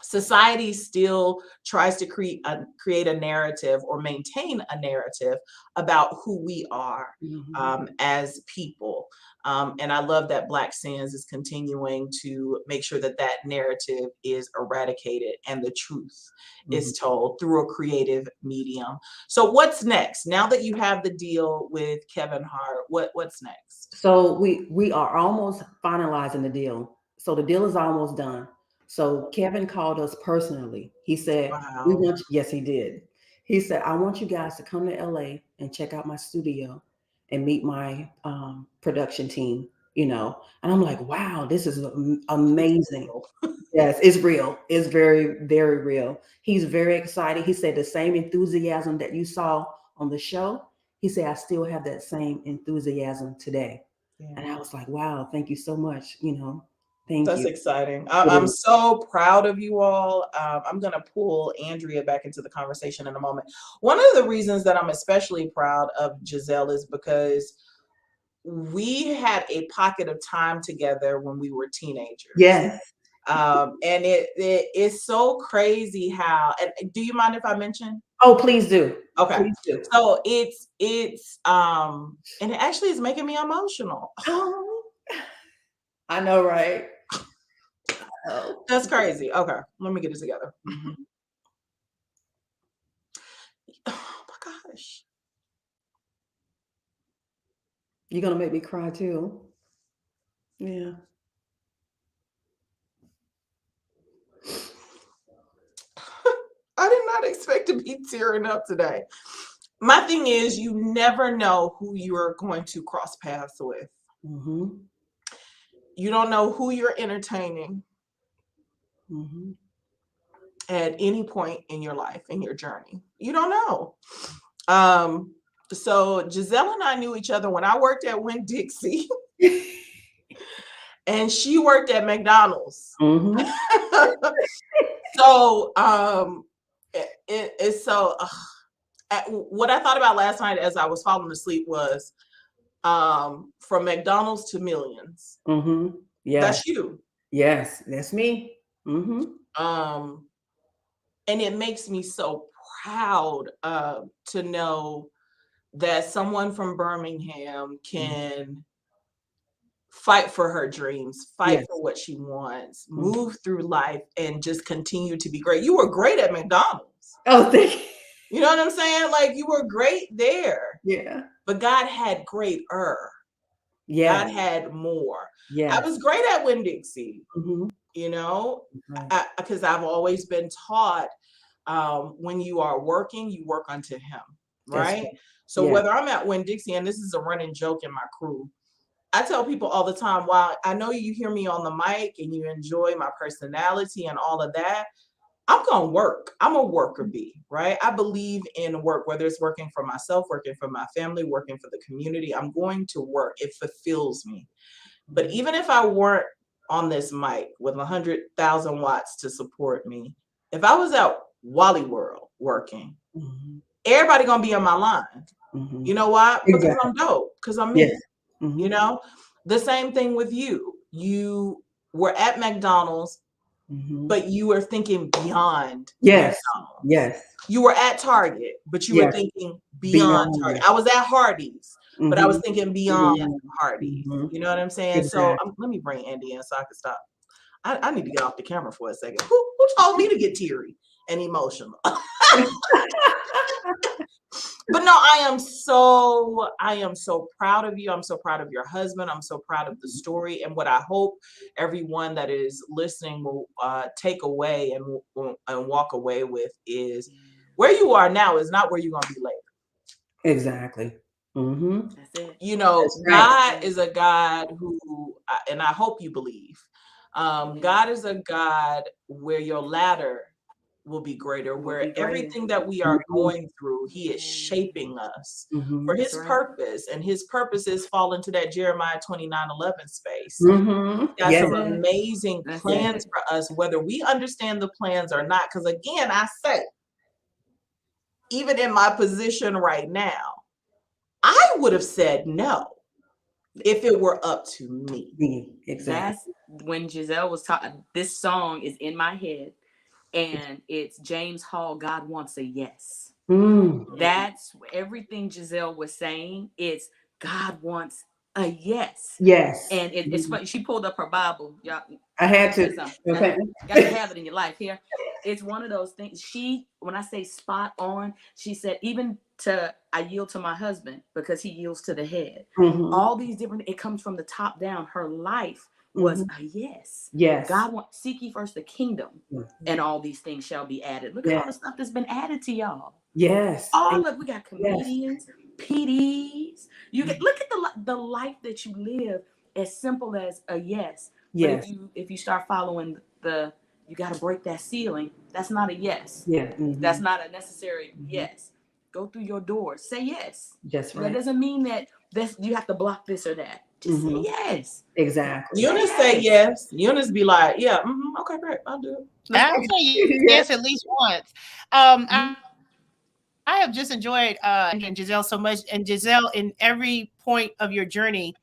Society still tries to create a narrative or maintain a narrative about who we are as people. And I love that Black Sands is continuing to make sure that that narrative is eradicated and the truth is told through a creative medium. So what's next? Now that you have the deal with Kevin Hart, what's next? So we are almost finalizing the deal. So the deal is almost done. So Kevin called us personally. He said, "We Wow. want," yes, he did. He said, "I want you guys to come to LA and check out my studio and meet my production team." And I'm like, "Wow, this is amazing." Yes, it's real. It's very, very real. He's very excited. He said the same enthusiasm that you saw on the show. He said, "I still have that same enthusiasm today." Yeah. And I was like, "Wow, thank you so much." Thank That's you. exciting. It I'm is. so proud of you all. I'm going to pull Andrea back into the conversation in a moment. One of the reasons that I'm especially proud of Giselle is because we had a pocket of time together when we were teenagers. Yes. And it's so crazy how, and do you mind if I mention? Oh, please do. Okay. Please do. So and it actually is making me emotional. Oh, I know, right? Oh. That's crazy. Okay. Let me get it together. Mhm. Oh my gosh. You're gonna make me cry too. Yeah. I did not expect to be tearing up today. My thing is, you never know who you are going to cross paths with. Mm-hmm. You don't know who you're entertaining Mm-hmm. at any point in your life, in your journey. You don't know. So Giselle and I knew each other when I worked at Winn-Dixie and she worked at McDonald's. Mm-hmm. So what I thought about last night as I was falling asleep was from McDonald's to millions. Mm-hmm. Yes. That's you. Yes, that's me. Mm-hmm. And it makes me so proud to know that someone from Birmingham can fight for her dreams, fight Yes. for what she wants, move through life, and just continue to be great. You were great at McDonald's. Oh, thank you. You know what I'm saying? Like, you were great there. Yeah. But God had greater. Yes. God had more. Yes. I was great at Winn-Dixie, Mm-hmm. because I've always been taught when you are working, you work unto Him, right? Right. So Yeah. whether I'm at Winn-Dixie, and this is a running joke in my crew, I tell people all the time, while I know you hear me on the mic and you enjoy my personality and all of that, I'm going to work. I'm a worker bee, right? I believe in work, whether it's working for myself, working for my family, working for the community. I'm going to work. It fulfills me. But even if I weren't on this mic with 100,000 watts to support me, if I was at Wally World working, everybody going to be on my line. Mm-hmm. You know why? Because Exactly. I'm dope, because I'm me. Yes. Mm-hmm. You know, the same thing with you. You were at McDonald's, but you were thinking beyond Yes. McDonald's. Yes. You were at Target, but you were Yes. thinking beyond Target. I was at Hardee's, but I was thinking beyond Hardee's. You know what I'm saying? So let me bring Andy in so I can stop. I need to get off the camera for a second. Who told me to get teary and emotional? But no, I am so proud of you. I'm so proud of your husband. I'm so proud of the story. And what I hope everyone that is listening will take away and walk away with is where you are now is not where you're going to be later. Exactly. Mm-hmm. That's it. You know, That's right. God is a God who, and I hope you believe, God is a God where your ladder will be greater, Will where be greater. everything that we are Mhm. going through, He is shaping us for That's His right. purpose. And His purposes fall into that Jeremiah 29:11 space. Mm-hmm. Got Yes. some amazing That's plans it. for us, whether we understand the plans or not. Because again, I say, even in my position right now, I would have said no if it were up to me. Exactly. That's when Giselle was talking. This song is in my head, and it's James Hall, God Wants a Yes. Mm. That's everything Giselle was saying. It's God wants a yes. Yes. And it's funny. She pulled up her Bible. Y'all, I had say to. something. Okay. Got to have it in your life here. It's one of those things. When I say spot on, she said, even I yield to my husband because he yields to the head. Mm-hmm. All these different, it comes from the top down. Her life was a yes. Yes. God wants, seek ye first the kingdom, and all these things shall be added. Look at all the stuff that's been added to y'all. Yes. We got comedians, PDs. You get, look at the life that you live, as simple as a yes. But Yes. if you start following you got to break that ceiling. That's not a yes. Yeah. Mm-hmm. That's not a necessary yes. Go through your doors. Say yes. That's right. That doesn't mean that you have to block this or that. Just say yes. Exactly. Eunice say yes. Eunice be like, yeah, okay, great, I'll do it. I'll say yes at least once. I have just enjoyed and Giselle so much. And Giselle, in every point of your journey,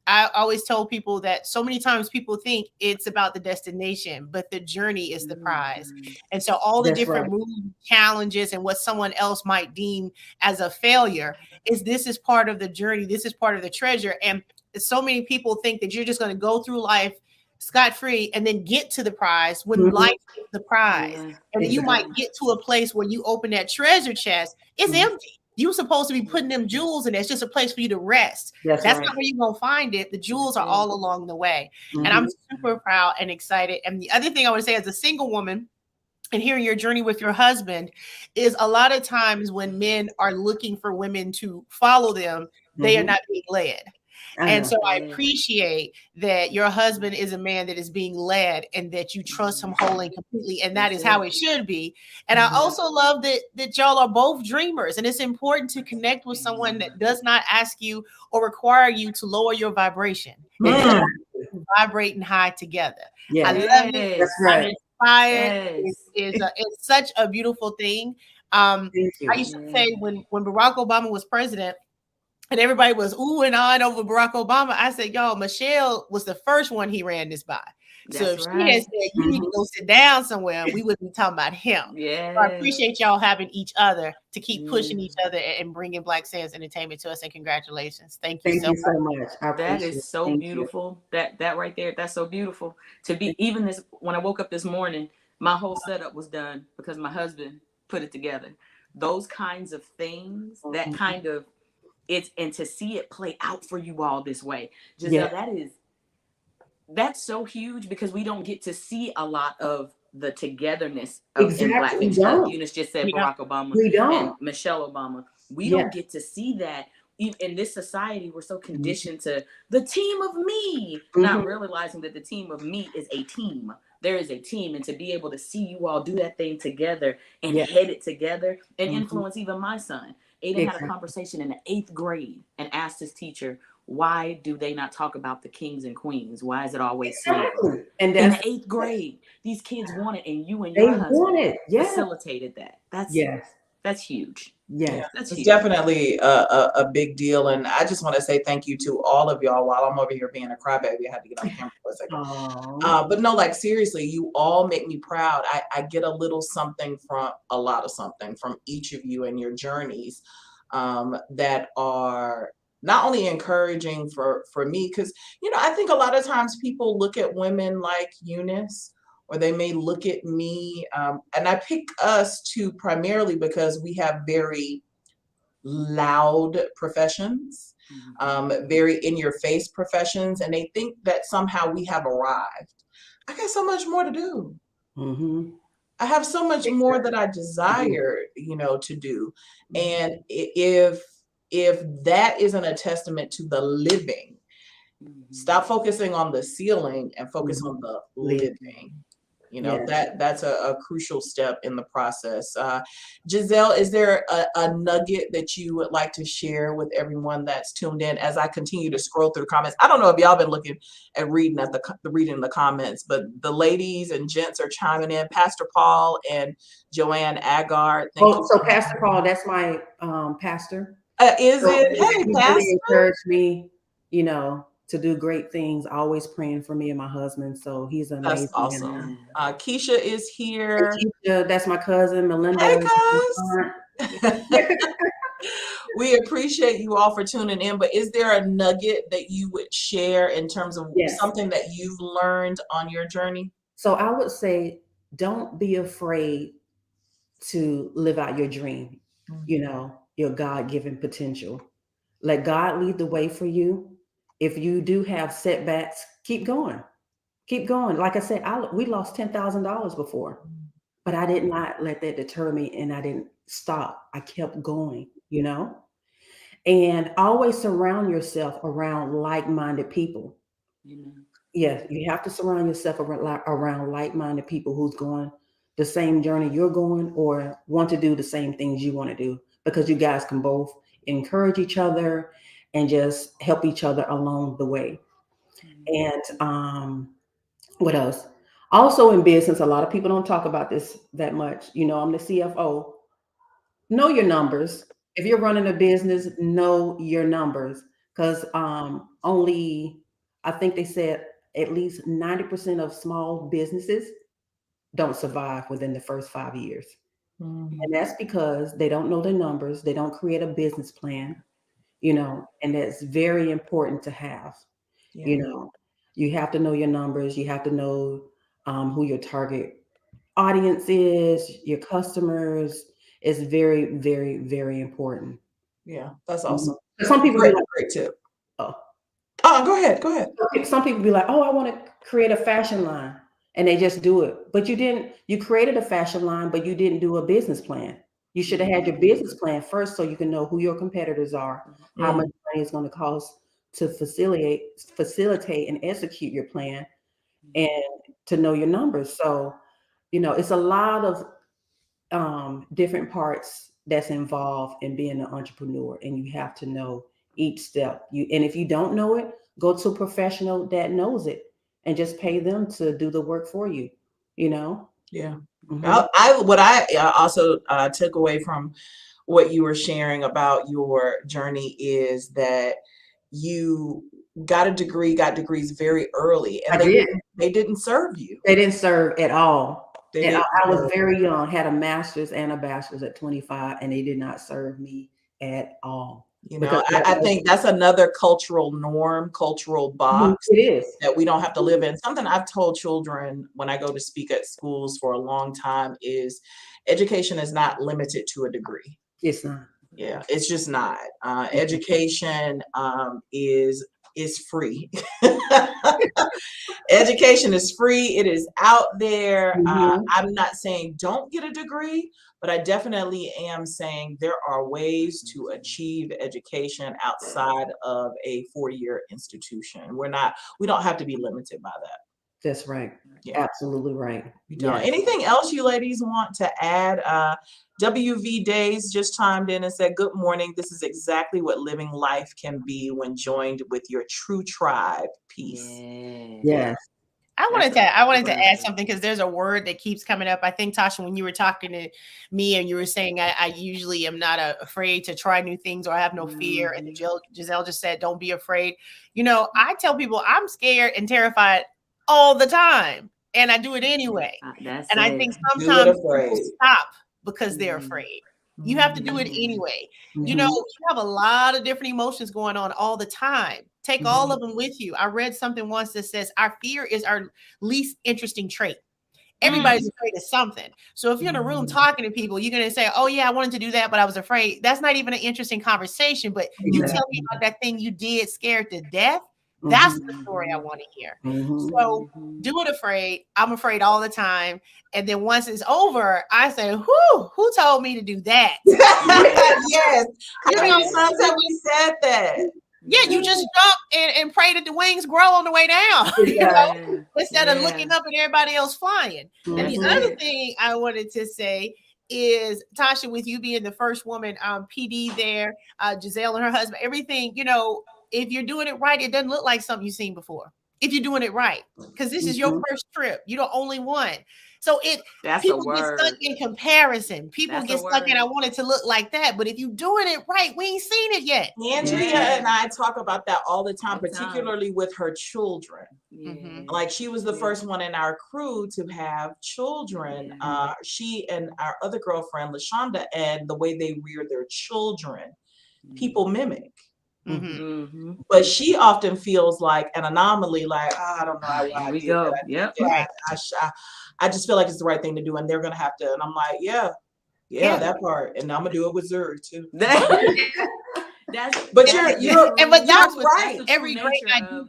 I always tell people that so many times people think it's about the destination, but the journey is the prize. And so all the different moves, challenges, and what someone else might deem as a failure this is part of the journey. This is part of the treasure. And so many people think that you're just going to go through life scot-free and then get to the prize when life is the prize. And you might get to a place where you open that treasure chest, it's empty. You're supposed to be putting them jewels in there. It's just a place for you to rest. That's not where you're going to find it. The jewels are all along the way. And I'm super proud and excited. And the other thing I want to say, as a single woman, and hearing your journey with your husband, is a lot of times when men are looking for women to follow them, they are not being led. And so I appreciate that your husband is a man that is being led and that you trust him wholly and completely. And that is how it should be. And I also love that y'all are both dreamers. And it's important to connect with someone that does not ask you or require you to lower your vibration. Vibrating high together. I love it. That's right. I'm inspired. It's such a beautiful thing. I used to say when Barack Obama was president, and everybody was ooh and on over Barack Obama, I said, y'all, Michelle was the first one he ran this by. So if she had said, you need to go sit down somewhere, we would be talking about him. So I appreciate y'all having each other to keep pushing each other and bringing Black Sands Entertainment to us. And congratulations. Thank you so much. That is so beautiful. That right there, that's so beautiful. To be even this, when I woke up this morning, my whole setup was done because my husband put it together. Those kinds of things, that kind of, and to see it play out for you all this way, Giselle, that's so huge because we don't get to see a lot of the togetherness in Black things. Eunice just said Barack Obama and Michelle Obama. We don't get to see that. In this society, we're so conditioned to the team of me, not realizing that the team of me is a team. There is a team, and to be able to see you all do that thing together and head it together and influence even my son. Aiden had a conversation in the 8th grade and asked his teacher, why do they not talk about the kings and queens? Why is it always slavery? And in the 8th grade, these kids want it, and you and your husband facilitated that. That's huge. It's definitely a big deal. And I just want to say thank you to all of y'all. While I'm over here being a crybaby, I had to get on camera for a second. But no, like seriously, you all make me proud. I get a little something from a lot of something from each of you and your journeys that are not only encouraging for me, because, you know, I think a lot of times people look at women like Eunice, or they may look at me, and I pick us too primarily because we have very loud professions, very in-your-face professions, and they think that somehow we have arrived. I got so much more to do. I have so much more that I desire, you know, to do. And if if that isn't a testament to the living, stop focusing on the ceiling and focus on the living. You know, that's a crucial step in the process. Giselle, is there a nugget that you would like to share with everyone that's tuned in as I continue to scroll through the comments? I don't know if y'all been looking at reading the comments, but the ladies and gents are chiming in. Pastor Paul and Joanne Agar. So Pastor Paul, that's my pastor. Is it? Hey, he Pastor. really encouraged me, you know, to do great things, always praying for me and my husband. So he's amazing. That's awesome. Keisha is here. Keisha, that's my cousin, Melinda. Hey, we appreciate you all for tuning in, but is there a nugget that you would share in terms of something that you've learned on your journey? So I would say, don't be afraid to live out your dream, you know, your God-given potential. Let God lead the way for you. If you do have setbacks, keep going. Keep going. Like I said, we lost $10,000 before, but I did not let that deter me, and I didn't stop. I kept going, you know, and always surround yourself around like-minded people. Yes, you have to surround yourself around like-minded people who's going the same journey you're going or want to do the same things you want to do, because you guys can both encourage each other and just help each other along the way. And what else? Also in business, a lot of people don't talk about this that much. You know, I'm the CFO. Know your numbers. If you're running a business, know your numbers, because only, I think they said at least 90% of small businesses don't survive within the first 5 years. And that's because they don't know the numbers. They don't create a business plan, you know, and that's very important to have. You know, you have to know your numbers. You have to know who your target audience is, your customers. Is very, very, very important. Yeah, that's awesome. Some people be like, great tip. Oh, go ahead. Some people be like, oh, I want to create a fashion line, and they just do it. But you created a fashion line, but you didn't do a business plan. You should have had your business plan first, so you can know who your competitors are, how much money it's going to cost to facilitate and execute your plan, and to know your numbers. So, you know, it's a lot of different parts that's involved in being an entrepreneur, and you have to know each step. And if you don't know it, go to a professional that knows it and just pay them to do the work for you, you know? Yeah. What I also took away from what you were sharing about your journey is that you got degrees very early, and they didn't serve you. They didn't serve at all. I was very young, had a master's and a bachelor's at 25, and they did not serve me at all. You know, I think that's another cultural norm, cultural box that we don't have to live in. Something I've told children when I go to speak at schools for a long time is education is not limited to a degree. It's not. Yeah, it's just not. Education is free. Education is free. It is out there. I'm not saying don't get a degree, but I definitely am saying there are ways to achieve education outside of a 4-year institution. We don't have to be limited by that. That's right. Yeah. Absolutely right. You don't. Yes. Anything else you ladies want to add? WV Days just chimed in and said, good morning. This is exactly what living life can be when joined with your true tribe. Peace. Yes. I wanted to add something, because there's a word that keeps coming up. I think, Tasha, when you were talking to me and you were saying, I usually am not afraid to try new things, or I have no fear. And Giselle just said, don't be afraid. You know, I tell people I'm scared and terrified all the time, and I do it anyway. I think sometimes people stop because they're afraid. You have to do it anyway. You know, you have a lot of different emotions going on all the time. Take all of them with you. I read something once that says our fear is our least interesting trait. Everybody's afraid of something. So if you're in a room talking to people, you're going to say, oh yeah, I wanted to do that, but I was afraid. That's not even an interesting conversation. But you tell me about that thing you did scared to death. That's the story I want to hear. So do it afraid. I'm afraid all the time. And then once it's over, I say, who told me to do that? Yes. You know, sometimes we said that. Yeah, you just jump and pray that the wings grow on the way down, you know, instead of looking up at everybody else flying. And the other thing I wanted to say is, Tasha, with you being the first woman PD there, Giselle and her husband, everything, you know, if you're doing it right, it doesn't look like something you've seen before. If you're doing it right, because this is your first trip, you're the only one. So people get stuck in comparison. People get stuck in, I want it to look like that. But if you're doing it right, we ain't seen it yet. Andrea and I talk about that all the time, particularly with her children. Like she was the first one in our crew to have children. She and our other girlfriend, LaShonda, and the way they rear their children, people mimic. But she often feels like an anomaly, like, oh, I don't know why I did that. Yep. I just feel like it's the right thing to do, and they're gonna have to. And I'm like, yeah, that part, and I'm gonna do it with Zuri too. But that's right. Every great idea.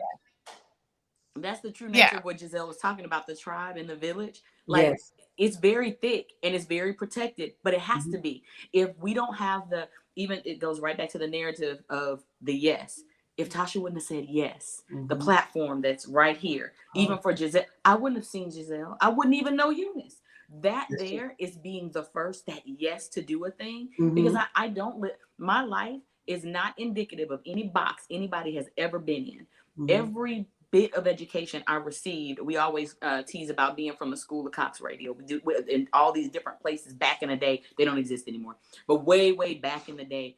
That's the true nature of what Giselle was talking about, the tribe and the village. Like it's very thick and it's very protected, but it has to be. If we don't have even it goes right back to the narrative of the yes. If Tasha wouldn't have said yes, the platform that's right here, even for Giselle, I wouldn't have seen Giselle. I wouldn't even know Eunice. That there is being the first, that yes to do a thing, because I don't my life is not indicative of any box anybody has ever been in. Every bit of education I received, we always tease about being from the school of Cox Radio. We do in all these different places back in the day. They don't exist anymore. But way back in the day,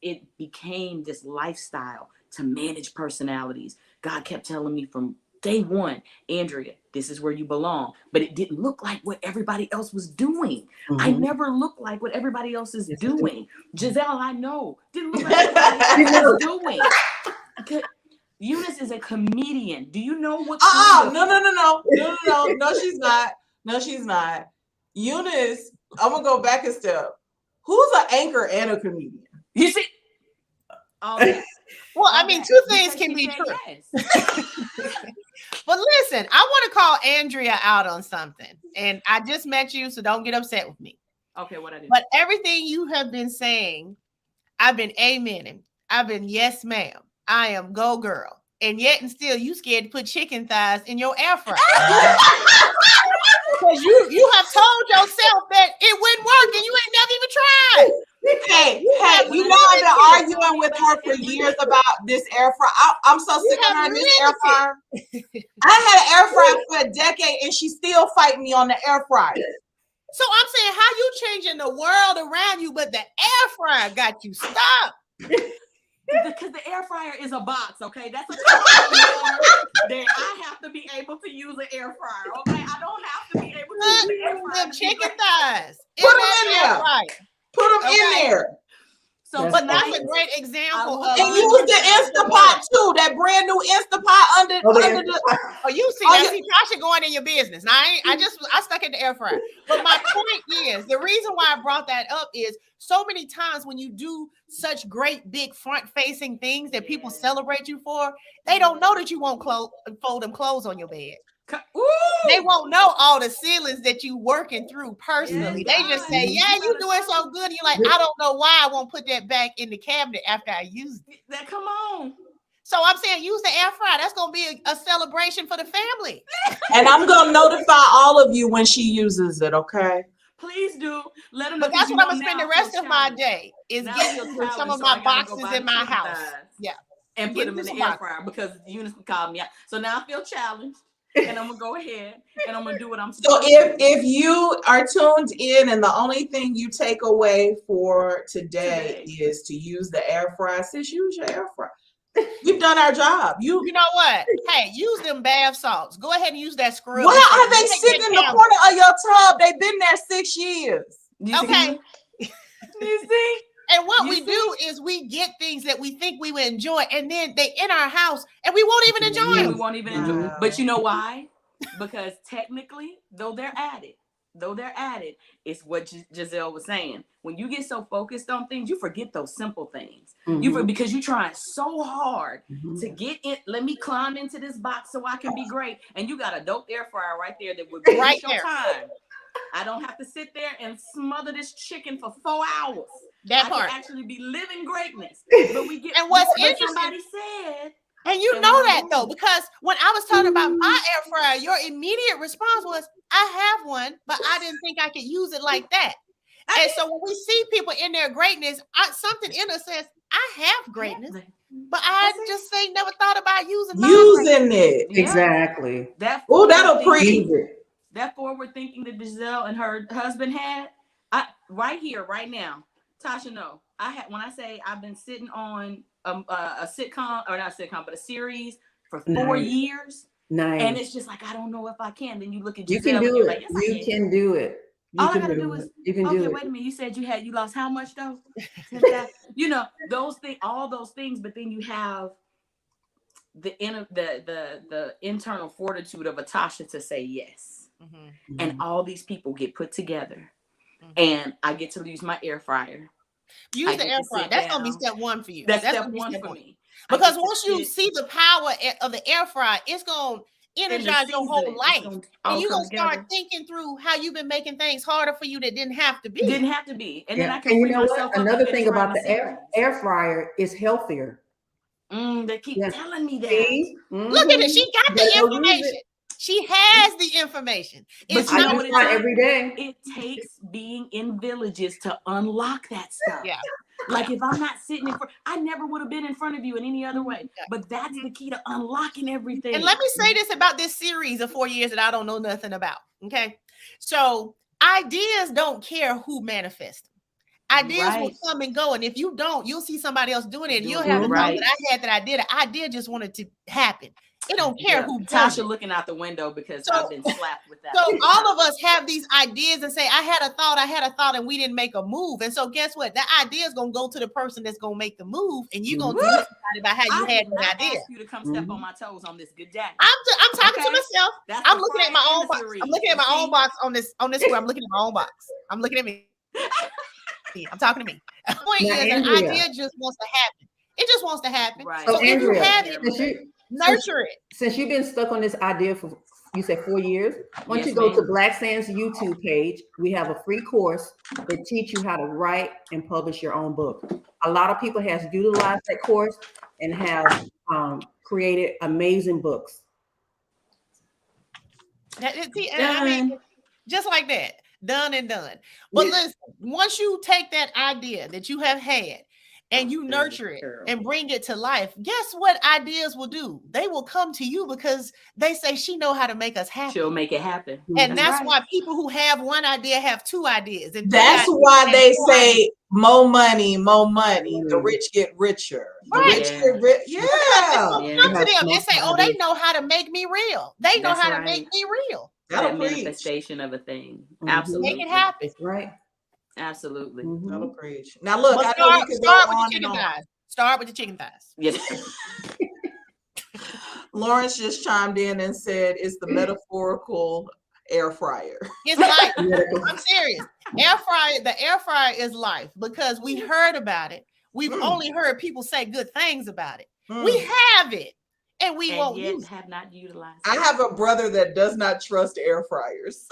it became this lifestyle to manage personalities. God kept telling me from day one, Andrea, this is where you belong. But it didn't look like what everybody else was doing. I never looked like what everybody else is doing. Giselle, I know, didn't look like everybody else was doing. Eunice is a comedian. Do you know what? No, she's not. No, she's not. Eunice, I'm gonna go back a step. Who's an anchor and a comedian? You see? Well, I mean, two things can be true. But listen, I want to call Andrea out on something, and I just met you, so don't get upset with me. Okay, what I do? But everything you have been saying, I've been amening. I've been yes, ma'am. I am go girl. And yet and still you scared to put chicken thighs in your air fryer. Because you have told yourself that it wouldn't work and you ain't never even tried. Hey, you know I've been arguing with her for years about this air fryer. I'm so sick of her and this air fryer. I had an air fryer for a decade and she's still fighting me on the air fryer. So I'm saying, how you changing the world around you, but the air fryer got you stopped? Because the air fryer is a box, okay? That's a that I have to be able to use an air fryer, okay? I don't have to be able to use an air fryer. The chicken thighs. Put them in there. Put them in there. So, but that's a great example. And use the Instapot too. that brand new Instapot under the. Oh, you see, Tasha going in your business. Now, I stuck in the air fryer. But my point is, the reason why I brought that up is so many times when you do such great big front facing things that people celebrate you for, they don't know that you won't fold them clothes on your bed. Ooh. They won't know all the ceilings that you working through personally. They just say, yeah, you doing so good. And you're like, I don't know why I won't put that back in the cabinet after I used it. Come on. So I'm saying use the air fryer. That's going to be a celebration for the family. And I'm going to notify all of you when she uses it, okay? Please do. Let them know. But that's what I'm going to spend the rest of my day is getting some of my boxes in my house. Yeah. And put them in the air fryer because Eunice called me out. So now I feel challenged. And I'm gonna go ahead and I'm gonna do what I'm supposed to do. If you are tuned in and the only thing you take away for today is to use the air fryer, sis, use your air fryer. We've done our job. You know what? Hey, use them bath salts. Go ahead and use that scrub. Why are they sitting in the corner of your tub? They've been there 6 years. Okay. You see? And what we do is we get things that we think we would enjoy, and then they in our house, and we won't even enjoy them. We won't even enjoy them. But you know why? Because technically, though they're added, though they're added, it's what Giselle was saying. When you get so focused on things, you forget those simple things. Because you're trying so hard to get in. Let me climb into this box so I can be great. And you got a dope air fryer right there that would waste your time. I don't have to sit there and smother this chicken for 4 hours. That I part. can actually be living greatness. But we get. And what's but interesting, somebody said. and you know that though, because when I was talking about my air fryer, your immediate response was, I have one, but I didn't think I could use it like that. And so when we see people in their greatness, something in us says, I have greatness, but I just ain't never thought about using it. Exactly. That'll preach. That forward thinking that Giselle and her husband had, right here, right now, Tasha, no, when I say I've been sitting on a sitcom, or not a sitcom, but a series for 4 years. And it's just like, I don't know if I can. Then you look at Giselle, you can do it. like, yes, you can do it. All I gotta do is, you can do it. Wait a minute. You said you lost how much though? Those things, all those things, but then you have the internal fortitude of a Tasha to say yes. And all these people get put together, and I get to use my air fryer. Use the air fryer. That's gonna be step one for you. That's step one for me. Because once you see the power of the air fryer, it's gonna energize your whole life, and you're gonna start thinking through how you've been making things harder for you that didn't have to be. And then I can free myself. Another thing about the air fryer is healthier. They keep telling me that. Look at it. She got the information. She has the information. It's not what every day. It takes being in villages to unlock that stuff. Yeah. Like if I'm not sitting in front, I never would have been in front of you in any other way. But that's the key to unlocking everything. And let me say this about this series of 4 years that I don't know nothing about. Okay. So ideas don't care who manifests them. Ideas will come and go. And if you don't, you'll see somebody else doing it. And you'll have the thought that I had that I did. An idea just wanted to happen. It don't care who does it. Tasha looking out the window because I've been slapped with that. So all of us have these ideas and say, I had a thought, and we didn't make a move. And so guess what? That idea is going to go to the person that's going to make the move. And you're going to tell somebody about how you had that idea. I ask you to come step on my toes on this good day. I'm talking to myself. I'm looking at my own box. I'm looking at my own box on this square. I'm looking at my own box. I'm looking at me. I'm talking to me. The point is, an idea just wants to happen. It just wants to happen. Right. So if you have it, nurture it. Since you've been stuck on this idea for, you said 4 years, why don't you go to Black Sands YouTube page? We have a free course that teach you how to write and publish your own book. A lot of people has utilized that course and have created amazing books. I mean, just like that, done and done. But listen, once you take that idea that you have had and you nurture it and bring it to life, guess what ideas will do? They will come to you because they say she know how to make us happy. She'll make it happen. And that's why people who have one idea have two ideas. And that's why they say more money. The rich get richer. The rich get rich. Come to them. They say, oh, they know how to make me real. They know how to make me real. That manifestation of a thing. Absolutely. Make it happen. Right. Absolutely. That'll preach. Now look, I know we could go on and on. Start with the chicken thighs. Yes. Lawrence just chimed in and said it's the metaphorical air fryer. It's life. I'm serious. The air fryer is life because we heard about it. We've only heard people say good things about it. We have it. And we won't use it. Have not utilized it. I have a brother that does not trust air fryers.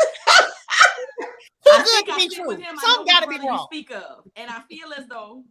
Too good to be true. Something got to be wrong. Speak of, and I feel as though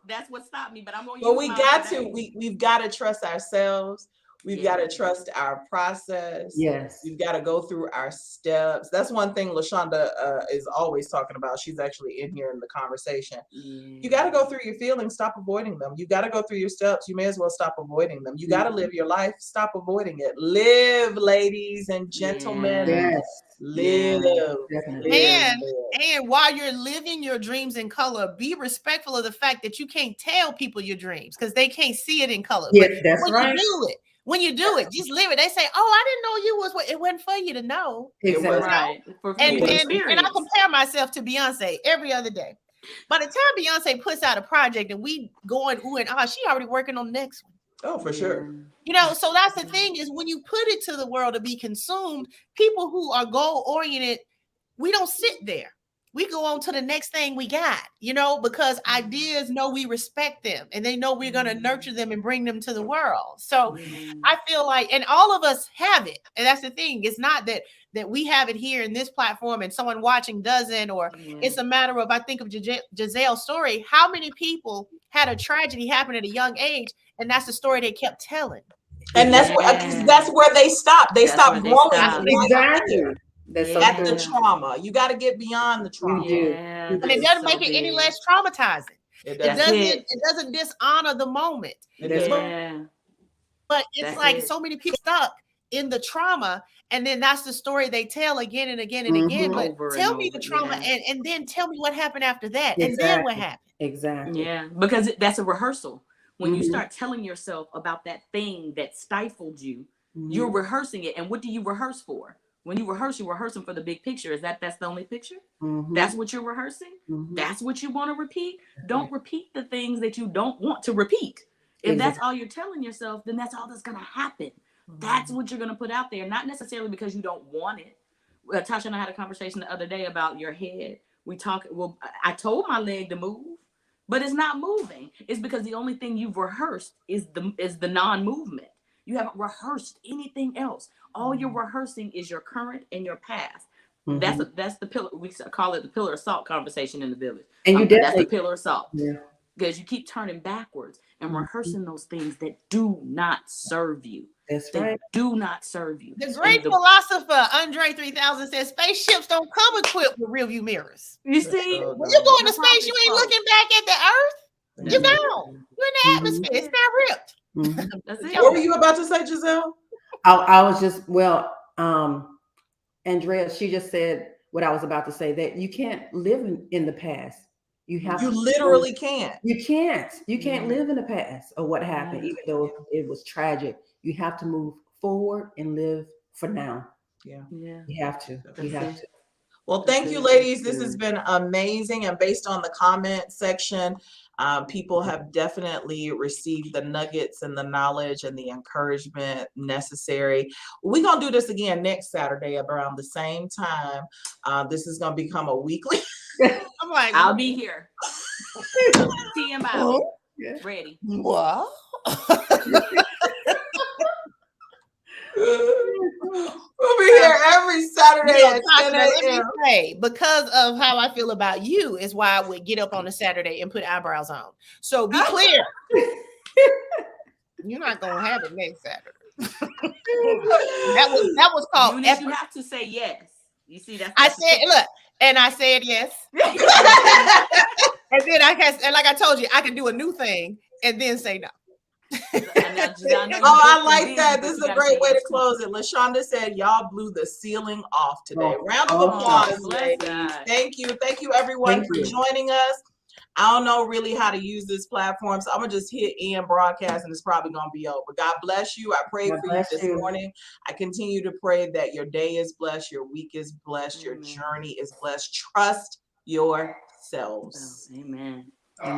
that's what stopped me. But I'm going. But we got to. We've got to trust ourselves. We've got to trust our process. Yes. We've got to go through our steps. That's one thing LaShonda is always talking about. She's actually in here in the conversation. You got to go through your feelings. Stop avoiding them. You got to go through your steps. You may as well stop avoiding them. You got to live your life. Stop avoiding it. Live, ladies and gentlemen. Yes. Live. And while you're living your dreams in color, be respectful of the fact that you can't tell people your dreams because they can't see it in color. Yeah, that's right. When you do it, just live it. They say, "Oh, I didn't know you was what." It wasn't for you to know. Exactly. Right. And I compare myself to Beyonce every other day. By the time Beyonce puts out a project and we going ooh and ah, she already working on the next one. Oh, for sure. You know, so that's the thing is when you put it to the world to be consumed, people who are goal oriented we don't sit there. We go on to the next thing we got, you know, because ideas know we respect them and they know we're going to nurture them and bring them to the world. So I feel like, and all of us have it. And that's the thing. It's not that we have it here in this platform and someone watching doesn't, or it's a matter of, I think of Giselle's story. How many people had a tragedy happen at a young age? And that's the story they kept telling. And that's where they stop. They stop growing. Exactly. That's so at true. the trauma. You got to get beyond the trauma. And it doesn't make it any less traumatizing. It doesn't dishonor the moment. But it's like so many people stuck in the trauma, and then that's the story they tell again and again and again. But tell me the trauma and then tell me what happened after that. And then what happened. Exactly. Yeah, because that's a rehearsal. When you start telling yourself about that thing that stifled you, you're rehearsing it. And what do you rehearse for? When you rehearse, you're rehearsing for the big picture. That's the only picture? That's what you're rehearsing? That's what you want to repeat? Don't repeat the things that you don't want to repeat. If that's all you're telling yourself, then that's all that's going to happen. That's what you're going to put out there. Not necessarily because you don't want it. Tasha and I had a conversation the other day about your head. I told my leg to move, but it's not moving. It's because the only thing you've rehearsed is the non-movement. You haven't rehearsed anything else. All you're rehearsing is your current and your past. That's the pillar. We call it the pillar of salt conversation in the village. And that's the pillar of salt. Because you keep turning backwards and rehearsing those things that do not serve you. That's they right. do not serve you. The great philosopher Andre 3000 says spaceships don't come equipped with rearview mirrors. You see, when you go into space, you ain't looking back at the Earth. You don't. You're in the atmosphere. It's not ripped. That's it. What were you about to say, Giselle? I was just, Andrea, she just said what I was about to say, that you can't live in the past. You literally can't. You can't live in the past of what happened, even though it was tragic. You have to move forward and live for now. Yeah. You have to. Well, thank you, ladies. This has been amazing. And based on the comment section, people have definitely received the nuggets and the knowledge and the encouragement necessary. We're going to do this again next Saturday around the same time. This is going to become a weekly. I'm like, I'll be here. TM out. Ready. What? We'll be here every Saturday at 10 a.m. Because of how I feel about you is why I would get up on a Saturday and put eyebrows on. So be clear. You're not going to have it next Saturday. that was called Eunice, effort. You have to say yes. You see, I said yes. And then like I told you, I can do a new thing and then say no. I like that. This is a great way to close it. LaShonda said, y'all blew the ceiling off today. Round of applause, ladies. Thank you, everyone, for joining us. I don't know really how to use this platform, so I'm gonna just hit end broadcast and it's probably gonna be over. God bless you. I prayed for you this morning. I continue to pray that your day is blessed, your week is blessed, your journey is blessed. Trust yourselves. Amen.